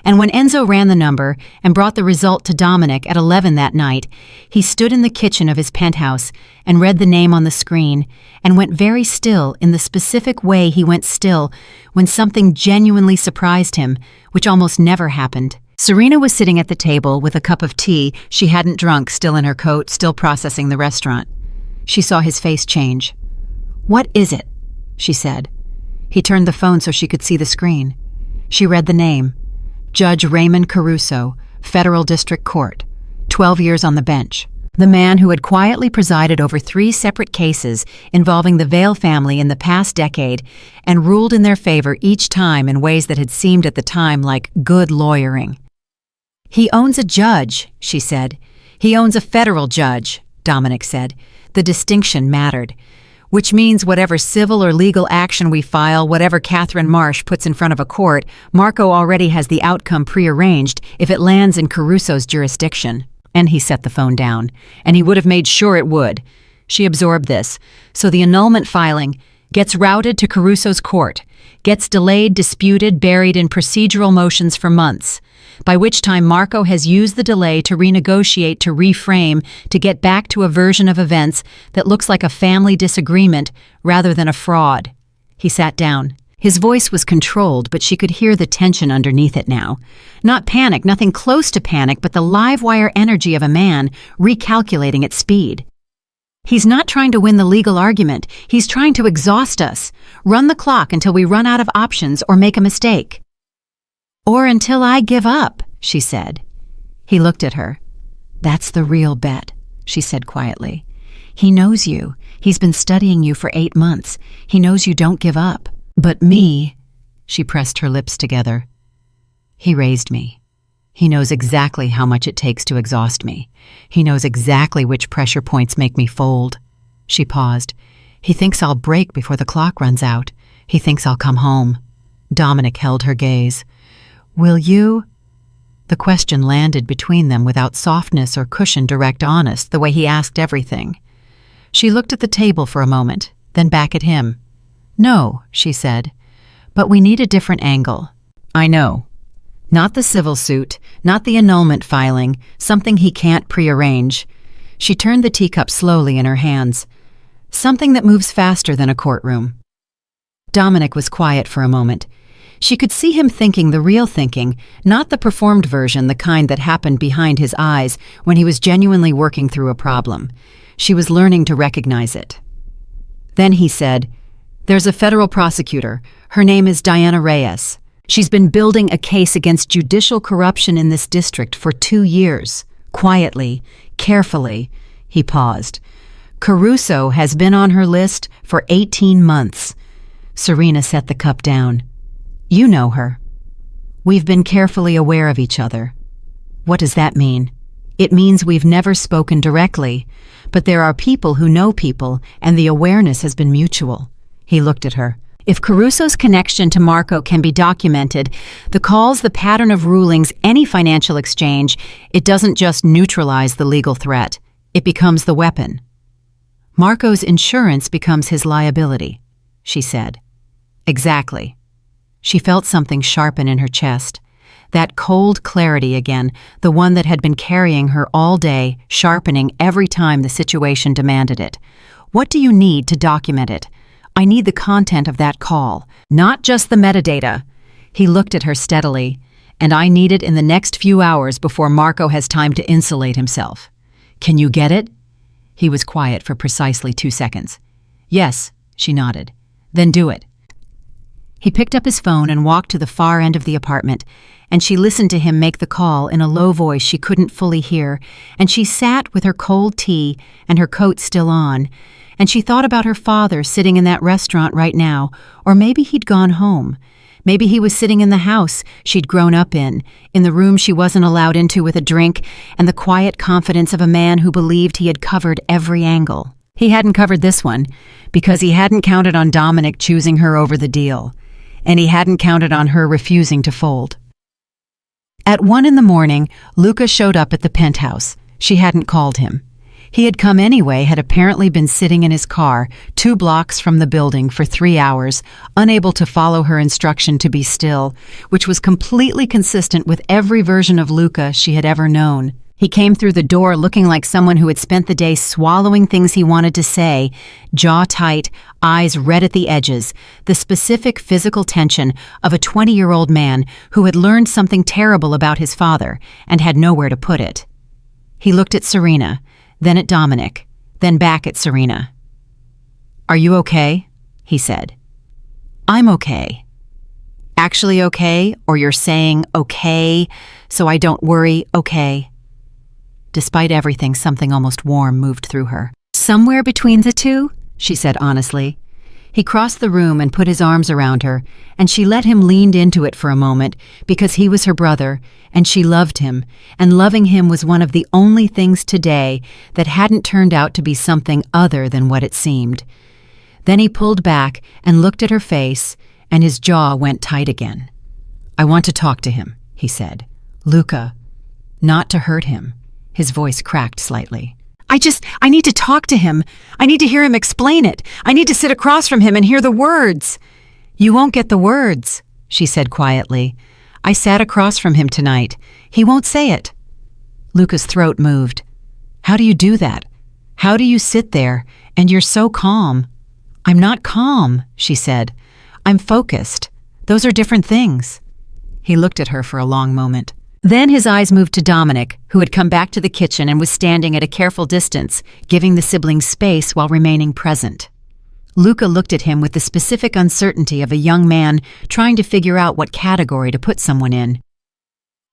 And when Enzo ran the number and brought the result to Dominic at 11 that night, he stood in the kitchen of his penthouse and read the name on the screen and went very still in the specific way he went still when something genuinely surprised him, which almost never happened. Serena was sitting at the table with a cup of tea she hadn't drunk, still in her coat, still processing the restaurant. She saw his face change. "What is it?" she said. He turned the phone so she could see the screen. She read the name. Judge Raymond Caruso, Federal District Court, 12 years on the bench. The man who had quietly presided over 3 separate cases involving the Vale family in the past decade and ruled in their favor each time in ways that had seemed at the time like good lawyering. He owns a judge, she said. He owns a federal judge, Dominic said. The distinction mattered. Which means whatever civil or legal action we file, whatever Catherine Marsh puts in front of a court, Marco already has the outcome prearranged if it lands in Caruso's jurisdiction. And he set the phone down. And he would have made sure it would. She absorbed this. So the annulment filing gets routed to Caruso's court, gets delayed, disputed, buried in procedural motions for months, by which time Marco has used the delay to renegotiate, to reframe, to get back to a version of events that looks like a family disagreement rather than a fraud. He sat down. His voice was controlled, but she could hear the tension underneath it now. Not panic, nothing close to panic, but the live wire energy of a man recalculating at speed. He's not trying to win the legal argument. He's trying to exhaust us, run the clock until we run out of options or make a mistake. Or until I give up, she said. He looked at her. That's the real bet, she said quietly. He knows you. He's been studying you for 8 months. He knows you don't give up. But me, she pressed her lips together. He raised me. He knows exactly how much it takes to exhaust me. He knows exactly which pressure points make me fold. She paused. He thinks I'll break before the clock runs out. He thinks I'll come home. Dominic held her gaze. Will you? The question landed between them without softness or cushion, direct, honest, the way he asked everything. She looked at the table for a moment, then back at him. No, she said, but we need a different angle. I know. Not the civil suit, not the annulment filing, something he can't prearrange. She turned the teacup slowly in her hands. Something that moves faster than a courtroom. Dominic was quiet for a moment. She could see him thinking the real thinking, not the performed version, the kind that happened behind his eyes when he was genuinely working through a problem. She was learning to recognize it. Then he said, "There's a federal prosecutor. Her name is Diana Reyes. She's been building a case against judicial corruption in this district for 2 years. Quietly, carefully." He paused. "Caruso has been on her list for 18 months. Serena set the cup down. "You know her. We've been carefully aware of each other." "What does that mean?" "It means we've never spoken directly, but there are people who know people, and the awareness has been mutual." He looked at her. If Caruso's connection to Marco can be documented, the calls, the pattern of rulings, any financial exchange, it doesn't just neutralize the legal threat. It becomes the weapon. Marco's insurance becomes his liability, she said. Exactly. She felt something sharpen in her chest. That cold clarity again, the one that had been carrying her all day, sharpening every time the situation demanded it. What do you need to document it? I need the content of that call, not just the metadata. He looked at her steadily. And I need it in the next few hours before Marco has time to insulate himself. Can you get it? He was quiet for precisely 2 seconds. Yes, she nodded. Then do it. He picked up his phone and walked to the far end of the apartment, and she listened to him make the call in a low voice she couldn't fully hear, and she sat with her cold tea and her coat still on, and she thought about her father sitting in that restaurant right now, or maybe he'd gone home. Maybe he was sitting in the house she'd grown up in the room she wasn't allowed into with a drink, and the quiet confidence of a man who believed he had covered every angle. He hadn't covered this one, because he hadn't counted on Dominic choosing her over the deal, and he hadn't counted on her refusing to fold. At 1 a.m, Luca showed up at the penthouse. She hadn't called him. He had come anyway, had apparently been sitting in his car 2 blocks from the building for 3 hours, unable to follow her instruction to be still, which was completely consistent with every version of Luca she had ever known. He came through the door looking like someone who had spent the day swallowing things he wanted to say, jaw tight, eyes red at the edges, the specific physical tension of a 20-year-old man who had learned something terrible about his father and had nowhere to put it. He looked at Serena, then at Dominic, then back at Serena. "Are you okay?" he said. "I'm okay." "Actually okay, or you're saying okay, so I don't worry, okay?" Despite everything, something almost warm moved through her. "Somewhere between the two?" she said honestly. He crossed the room and put his arms around her, and she let him lean into it for a moment because he was her brother, and she loved him, and loving him was one of the only things today that hadn't turned out to be something other than what it seemed. Then he pulled back and looked at her face, and his jaw went tight again. "I want to talk to him," he said. "Luca." Not to hurt him. His voice cracked slightly. I need to talk to him. I need to hear him explain it. I need to sit across from him and hear the words." "You won't get the words," she said quietly. "I sat across from him tonight. He won't say it." Luca's throat moved. "How do you do that? How do you sit there, and you're so calm?" "I'm not calm," she said. "I'm focused. Those are different things." He looked at her for a long moment. Then his eyes moved to Dominic, who had come back to the kitchen and was standing at a careful distance, giving the siblings space while remaining present. Luca looked at him with the specific uncertainty of a young man trying to figure out what category to put someone in.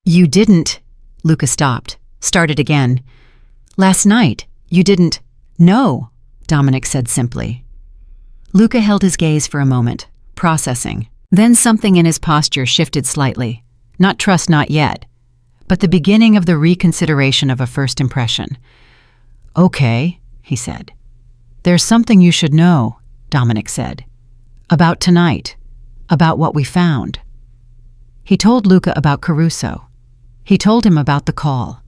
"You didn't..." Luca stopped, started again. "Last night, you didn't..." "No," Dominic said simply. Luca held his gaze for a moment, processing. Then something in his posture shifted slightly. Not trust, not yet, but the beginning of the reconsideration of a first impression. "Okay," he said. "There's something you should know," Dominic said. "About tonight. About what we found." He told Luca about Caruso. He told him about the call.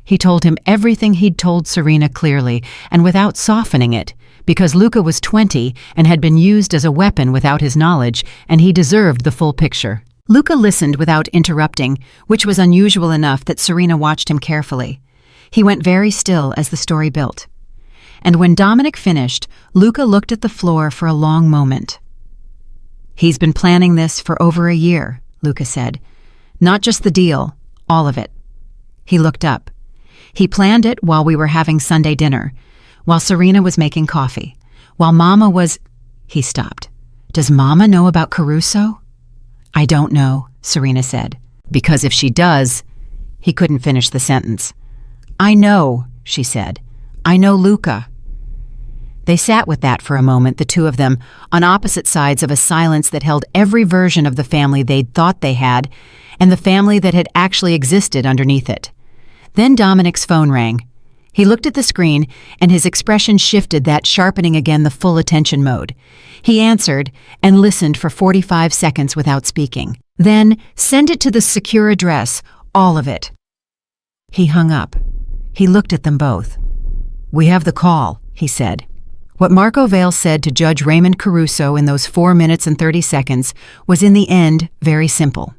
He told him everything he'd told Serena clearly and without softening it, because Luca was 20 and had been used as a weapon without his knowledge, and he deserved the full picture. Luca listened without interrupting, which was unusual enough that Serena watched him carefully. He went very still as the story built. And when Dominic finished, Luca looked at the floor for a long moment. "He's been planning this for over a year," Luca said. "Not just the deal, all of it." He looked up. "He planned it while we were having Sunday dinner, while Serena was making coffee, while Mama was..." He stopped. "Does Mama know about Caruso?" "I don't know," Serena said. "Because if she does..." He couldn't finish the sentence. "I know," she said. "I know Luca." They sat with that for a moment, the two of them, on opposite sides of a silence that held every version of the family they'd thought they had, and the family that had actually existed underneath it. Then Dominic's phone rang. He looked at the screen, and his expression shifted, that sharpening again the full attention mode. He answered and listened for 45 seconds without speaking. Then, "Send it to the secure address, all of it." He hung up. He looked at them both. "We have the call," he said. What Marco Vale said to Judge Raymond Caruso in those 4 minutes and 30 seconds was in the end very simple.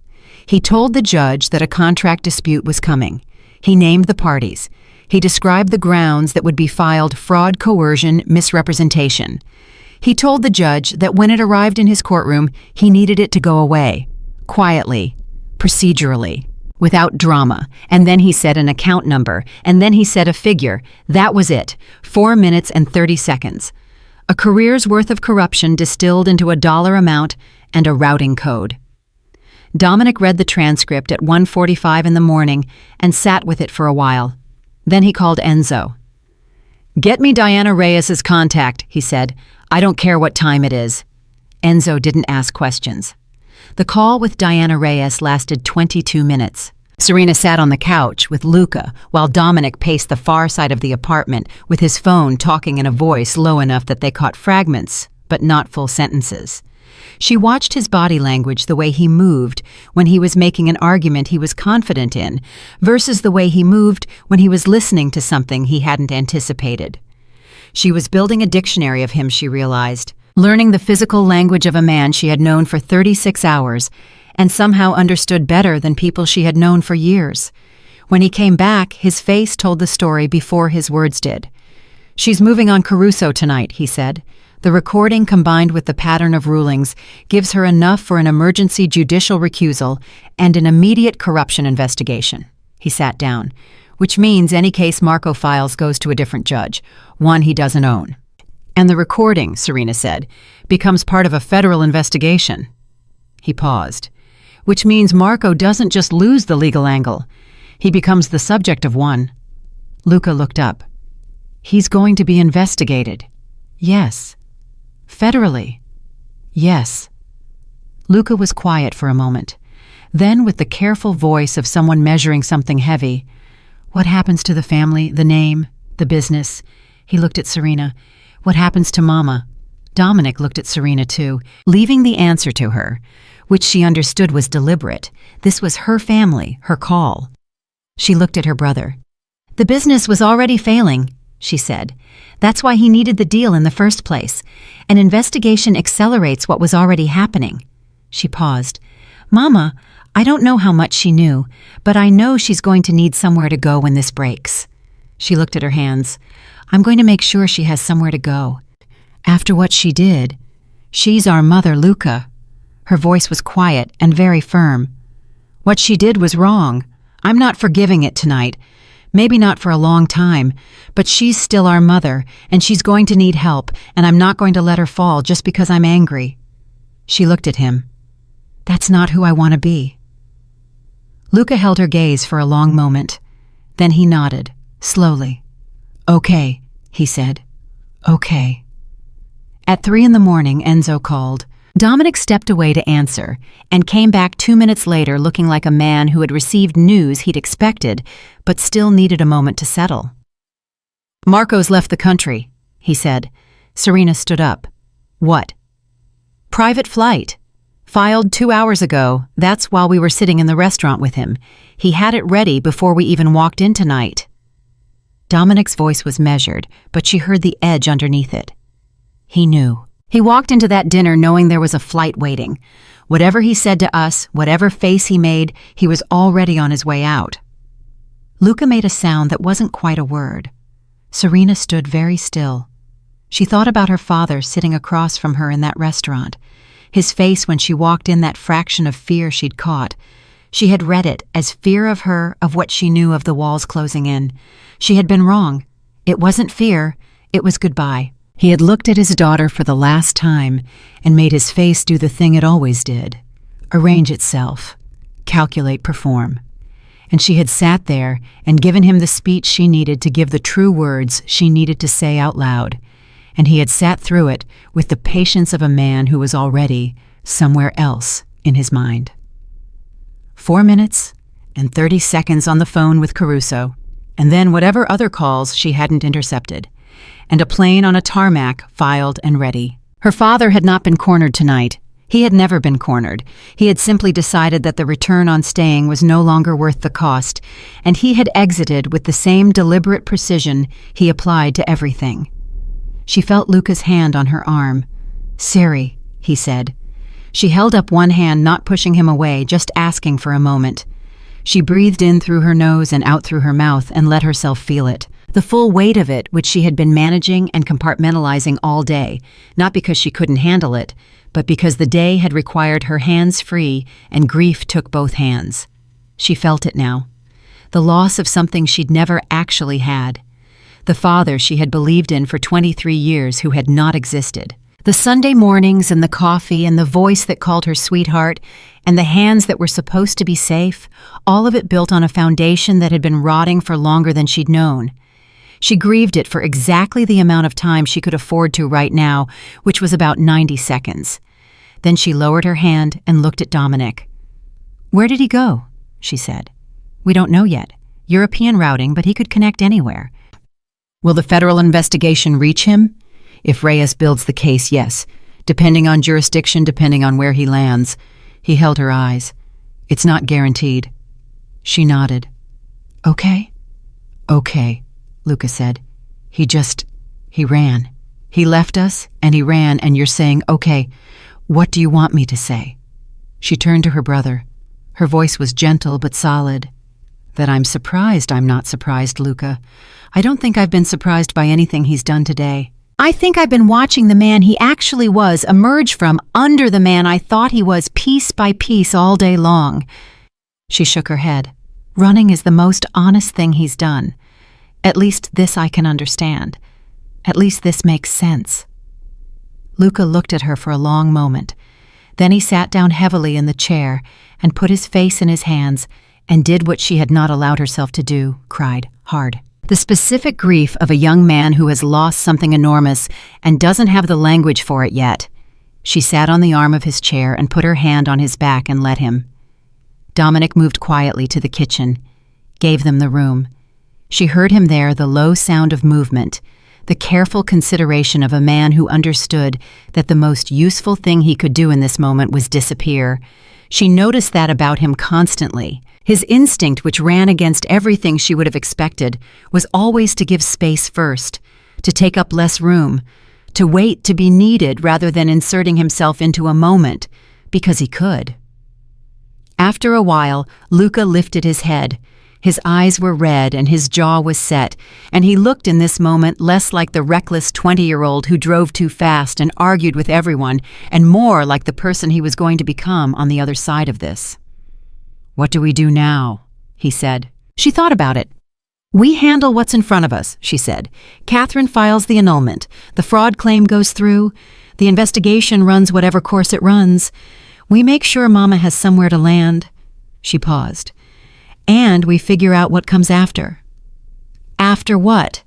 He told the judge that a contract dispute was coming. He named the parties. He described the grounds that would be filed: fraud, coercion, misrepresentation. He told the judge that when it arrived in his courtroom, he needed it to go away, quietly, procedurally, without drama. And then he said an account number, and then he said a figure. That was it. 4 minutes and 30 seconds. A career's worth of corruption distilled into a dollar amount and a routing code. Dominic read the transcript at 1:45 in the morning and sat with it for a while. Then he called Enzo. "Get me Diana Reyes's contact," he said. "I don't care what time it is." Enzo didn't ask questions. The call with Diana Reyes lasted 22 minutes. Serena sat on the couch with Luca while Dominic paced the far side of the apartment with his phone, talking in a voice low enough that they caught fragments, but not full sentences. She watched his body language, the way he moved when he was making an argument he was confident in, versus the way he moved when he was listening to something he hadn't anticipated. She was building a dictionary of him, she realized, learning the physical language of a man she had known for 36 hours and somehow understood better than people she had known for years. When he came back, his face told the story before his words did. "She's moving on Caruso tonight," he said. "The recording, combined with the pattern of rulings, gives her enough for an emergency judicial recusal and an immediate corruption investigation." He sat down. "Which means any case Marco files goes to a different judge, one he doesn't own. And the recording," Serena said, "becomes part of a federal investigation." He paused. "Which means Marco doesn't just lose the legal angle. He becomes the subject of one." Luca looked up. "He's going to be investigated." "Yes." "Federally." "Yes." Luca was quiet for a moment. Then, with the careful voice of someone measuring something heavy, "What happens to the family, the name, the business?" He looked at Serena. "What happens to Mama?" Dominic looked at Serena too, leaving the answer to her, which she understood was deliberate. This was her family, her call. She looked at her brother. "The business was already failing," she said. "That's why he needed the deal in the first place. An investigation accelerates what was already happening." She paused. "Mama, I don't know how much she knew, but I know she's going to need somewhere to go when this breaks." She looked at her hands. "I'm going to make sure she has somewhere to go. After what she did, she's our mother, Luca." Her voice was quiet and very firm. "What she did was wrong. I'm not forgiving it tonight. Maybe not for a long time, but she's still our mother, and she's going to need help, and I'm not going to let her fall just because I'm angry." She looked at him. "That's not who I want to be." Luca held her gaze for a long moment. Then he nodded, slowly. "Okay," he said. "Okay." At 3 in the morning, Enzo called. Dominic stepped away to answer and came back 2 minutes later looking like a man who had received news he'd expected but still needed a moment to settle. "Marco's left the country," he said. Serena stood up. "What?" "Private flight. Filed 2 hours ago. That's while we were sitting in the restaurant with him. He had it ready before we even walked in tonight." Dominic's voice was measured, but she heard the edge underneath it. He knew. He walked into that dinner knowing there was a flight waiting. Whatever he said to us, whatever face he made, he was already on his way out. Luca made a sound that wasn't quite a word. Serena stood very still. She thought about her father sitting across from her in that restaurant. His face when she walked in, that fraction of fear she'd caught. She had read it as fear of her, of what she knew of the walls closing in. She had been wrong. It wasn't fear, it was goodbye. He had looked at his daughter for the last time and made his face do the thing it always did. Arrange itself. Calculate, perform. And she had sat there and given him the speech she needed to give the true words she needed to say out loud. And he had sat through it with the patience of a man who was already somewhere else in his mind. 4 minutes and 30 seconds on the phone with Caruso, and then whatever other calls she hadn't intercepted. And a plane on a tarmac filed and ready. Her father had not been cornered tonight. He had never been cornered. He had simply decided that the return on staying was no longer worth the cost, and he had exited with the same deliberate precision he applied to everything. She felt Luca's hand on her arm. "Siri," he said. She held up one hand, not pushing him away, just asking for a moment. She breathed in through her nose and out through her mouth and let herself feel it. The full weight of it, which she had been managing and compartmentalizing all day, not because she couldn't handle it, but because the day had required her hands free and grief took both hands. She felt it now. The loss of something she'd never actually had. The father she had believed in for 23 years who had not existed. The Sunday mornings and the coffee and the voice that called her sweetheart and the hands that were supposed to be safe, all of it built on a foundation that had been rotting for longer than she'd known. She grieved it for exactly the amount of time she could afford to right now, which was about 90 seconds. Then she lowered her hand and looked at Dominic. "Where did he go?" she said. "We don't know yet. European routing, but he could connect anywhere." "Will the federal investigation reach him?" "If Reyes builds the case, yes. Depending on jurisdiction, depending on where he lands." He held her eyes. "It's not guaranteed." She nodded. "Okay." "Okay," Luca said. He ran. He left us, and he ran, and you're saying, okay, what do you want me to say?" She turned to her brother. Her voice was gentle but solid. "That I'm surprised I'm not surprised, Luca. I don't think I've been surprised by anything he's done today. I think I've been watching the man he actually was emerge from under the man I thought he was piece by piece all day long." She shook her head. "Running is the most honest thing he's done. At least this I can understand. At least this makes sense." Luca looked at her for a long moment. Then he sat down heavily in the chair and put his face in his hands and did what she had not allowed herself to do, cried hard. The specific grief of a young man who has lost something enormous and doesn't have the language for it yet. She sat on the arm of his chair and put her hand on his back and let him. Dominic moved quietly to the kitchen, gave them the room. She heard him there, the low sound of movement, the careful consideration of a man who understood that the most useful thing he could do in this moment was disappear. She noticed that about him constantly. His instinct, which ran against everything she would have expected, was always to give space first, to take up less room, to wait to be needed rather than inserting himself into a moment, because he could. After a while, Luca lifted his head. His eyes were red and his jaw was set, and he looked in this moment less like the reckless 20-year-old who drove too fast and argued with everyone, and more like the person he was going to become on the other side of this. "What do we do now?" he said. She thought about it. "We handle what's in front of us," she said. "Catherine files the annulment. The fraud claim goes through. The investigation runs whatever course it runs. We make sure Mama has somewhere to land." She paused. "And we figure out what comes after." "After what?"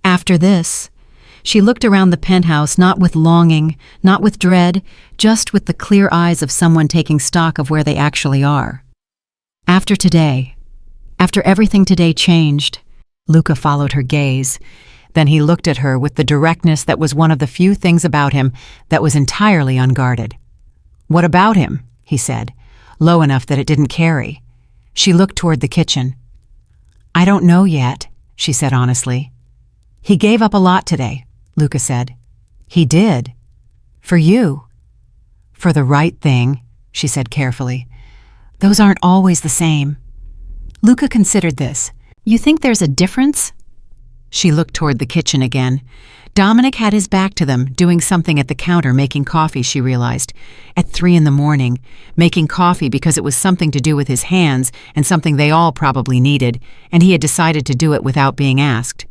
"After this." She looked around the penthouse, not with longing, not with dread, just with the clear eyes of someone taking stock of where they actually are. "After today. After everything today changed." Luca followed her gaze. Then he looked at her with the directness that was one of the few things about him that was entirely unguarded. "What about him?" he said, low enough that it didn't carry. She looked toward the kitchen. "I don't know yet," she said honestly. "He gave up a lot today," Luca said. "He did. For you." "For the right thing," she said carefully. "Those aren't always the same." Luca considered this. "You think there's a difference?" She looked toward the kitchen again. Dominic had his back to them, doing something at the counter, making coffee, she realized. At 3 a.m, making coffee because it was something to do with his hands and something they all probably needed, and he had decided to do it without being asked.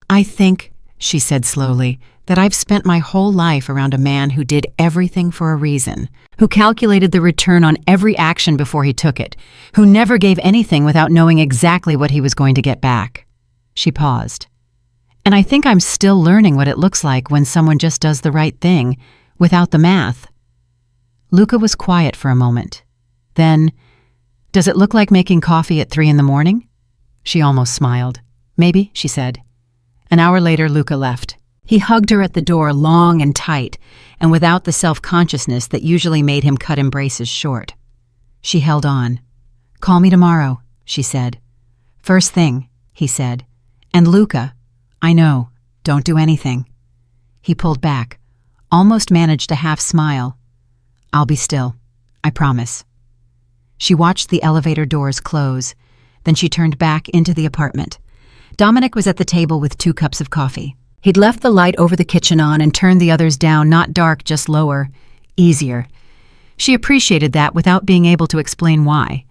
"I think," she said slowly, "that I've spent my whole life around a man who did everything for a reason, who calculated the return on every action before he took it, who never gave anything without knowing exactly what he was going to get back." She paused. "And I think I'm still learning what it looks like when someone just does the right thing, without the math." Luca was quiet for a moment. Then, "Does it look like making coffee at 3 a.m? She almost smiled. "Maybe," she said. An hour later, Luca left. He hugged her at the door long and tight, and without the self-consciousness that usually made him cut embraces short. She held on. "Call me tomorrow," she said. "First thing," he said. "And Luca, I know, don't do anything." He pulled back, almost managed a half smile. "I'll be still. I promise." She watched the elevator doors close. Then she turned back into the apartment. Dominic was at the table with 2 cups of coffee. He'd left the light over the kitchen on and turned the others down, not dark, just lower. Easier. She appreciated that without being able to explain why.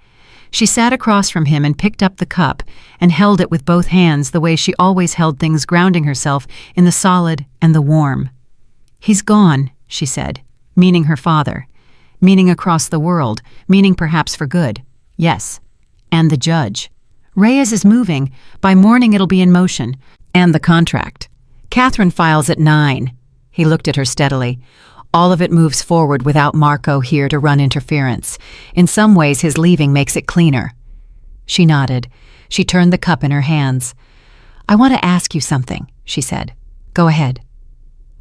She sat across from him and picked up the cup and held it with both hands the way she always held things, grounding herself in the solid and the warm. "He's gone," she said, meaning her father. Meaning across the world, meaning perhaps for good. Yes. And the judge. Reyes is moving. By morning it'll be in motion. And the contract. Catherine files at 9. He looked at her steadily. All of it moves forward without Marco here to run interference. In some ways his leaving makes it cleaner. She nodded. She turned the cup in her hands. "I want to ask you something," she said. "Go ahead."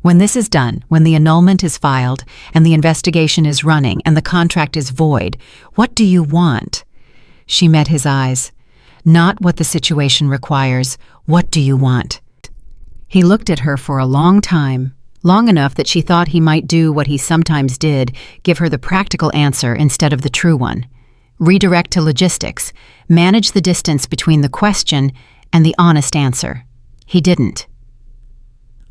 "When this is done, when the annulment is filed, and the investigation is running, and the contract is void, what do you want?" She met his eyes. "Not what the situation requires. What do you want?" He looked at her for a long time, long enough that she thought he might do what he sometimes did, give her the practical answer instead of the true one. Redirect to logistics, manage the distance between the question and the honest answer. He didn't.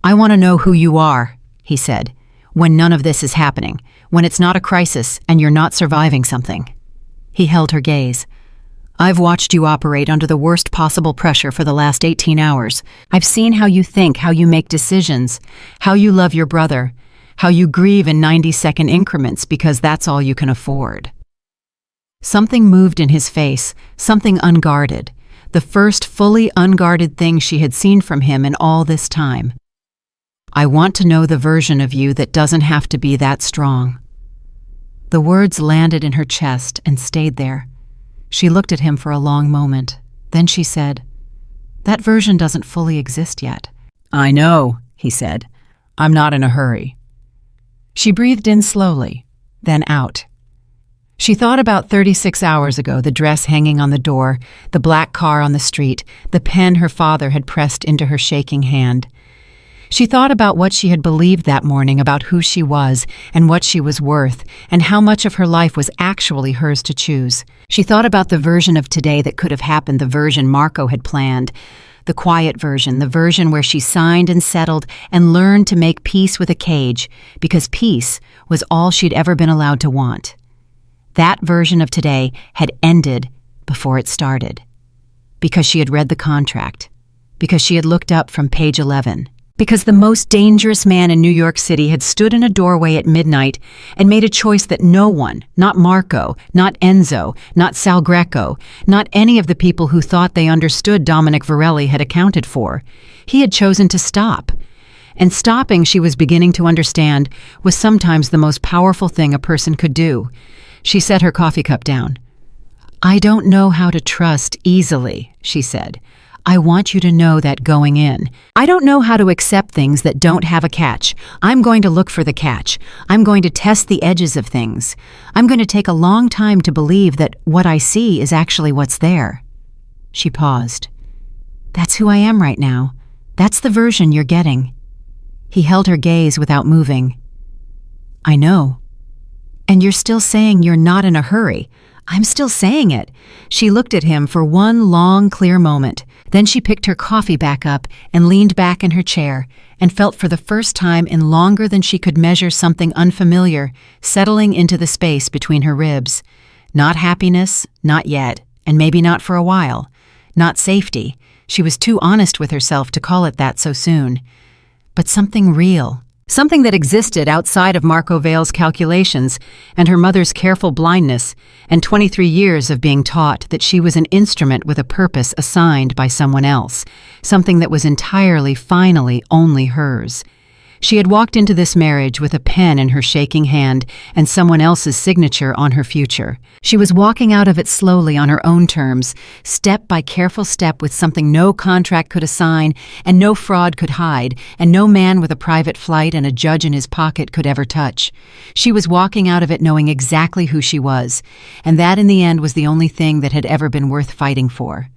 "I want to know who you are," he said, "when none of this is happening, when it's not a crisis and you're not surviving something." He held her gaze. "I've watched you operate under the worst possible pressure for the last 18 hours. I've seen how you think, how you make decisions, how you love your brother, how you grieve in 90-second increments because that's all you can afford." Something moved in his face, something unguarded, the first fully unguarded thing she had seen from him in all this time. "I want to know the version of you that doesn't have to be that strong." The words landed in her chest and stayed there. She looked at him for a long moment. Then she said, "That version doesn't fully exist yet." "I know," he said. "I'm not in a hurry." She breathed in slowly, then out. She thought about 36 hours ago, the dress hanging on the door, the black car on the street, the pen her father had pressed into her shaking hand. She thought about what she had believed that morning about who she was and what she was worth and how much of her life was actually hers to choose. She thought about the version of today that could have happened, the version Marco had planned, the quiet version, the version where she signed and settled and learned to make peace with a cage because peace was all she'd ever been allowed to want. That version of today had ended before it started because she had read the contract, because she had looked up from page 11. Because the most dangerous man in New York City had stood in a doorway at midnight and made a choice that no one, not Marco, not Enzo, not Sal Greco, not any of the people who thought they understood Dominic Varelli had accounted for. He had chosen to stop. And stopping, she was beginning to understand, was sometimes the most powerful thing a person could do. She set her coffee cup down. "I don't know how to trust easily," she said. "I want you to know that going in. I don't know how to accept things that don't have a catch. I'm going to look for the catch. I'm going to test the edges of things. I'm going to take a long time to believe that what I see is actually what's there." She paused. "That's who I am right now. That's the version you're getting." He held her gaze without moving. "I know. And you're still saying you're not in a hurry." "I'm still saying it." She looked at him for one long, clear moment. Then she picked her coffee back up and leaned back in her chair and felt for the first time in longer than she could measure something unfamiliar settling into the space between her ribs. Not happiness, not yet, and maybe not for a while. Not safety. She was too honest with herself to call it that so soon. But something real. Something that existed outside of Marco Vale's calculations and her mother's careful blindness and 23 years of being taught that she was an instrument with a purpose assigned by someone else, something that was entirely, finally, only hers. She had walked into this marriage with a pen in her shaking hand and someone else's signature on her future. She was walking out of it slowly on her own terms, step by careful step with something no contract could assign and no fraud could hide and no man with a private flight and a judge in his pocket could ever touch. She was walking out of it knowing exactly who she was, and that in the end was the only thing that had ever been worth fighting for.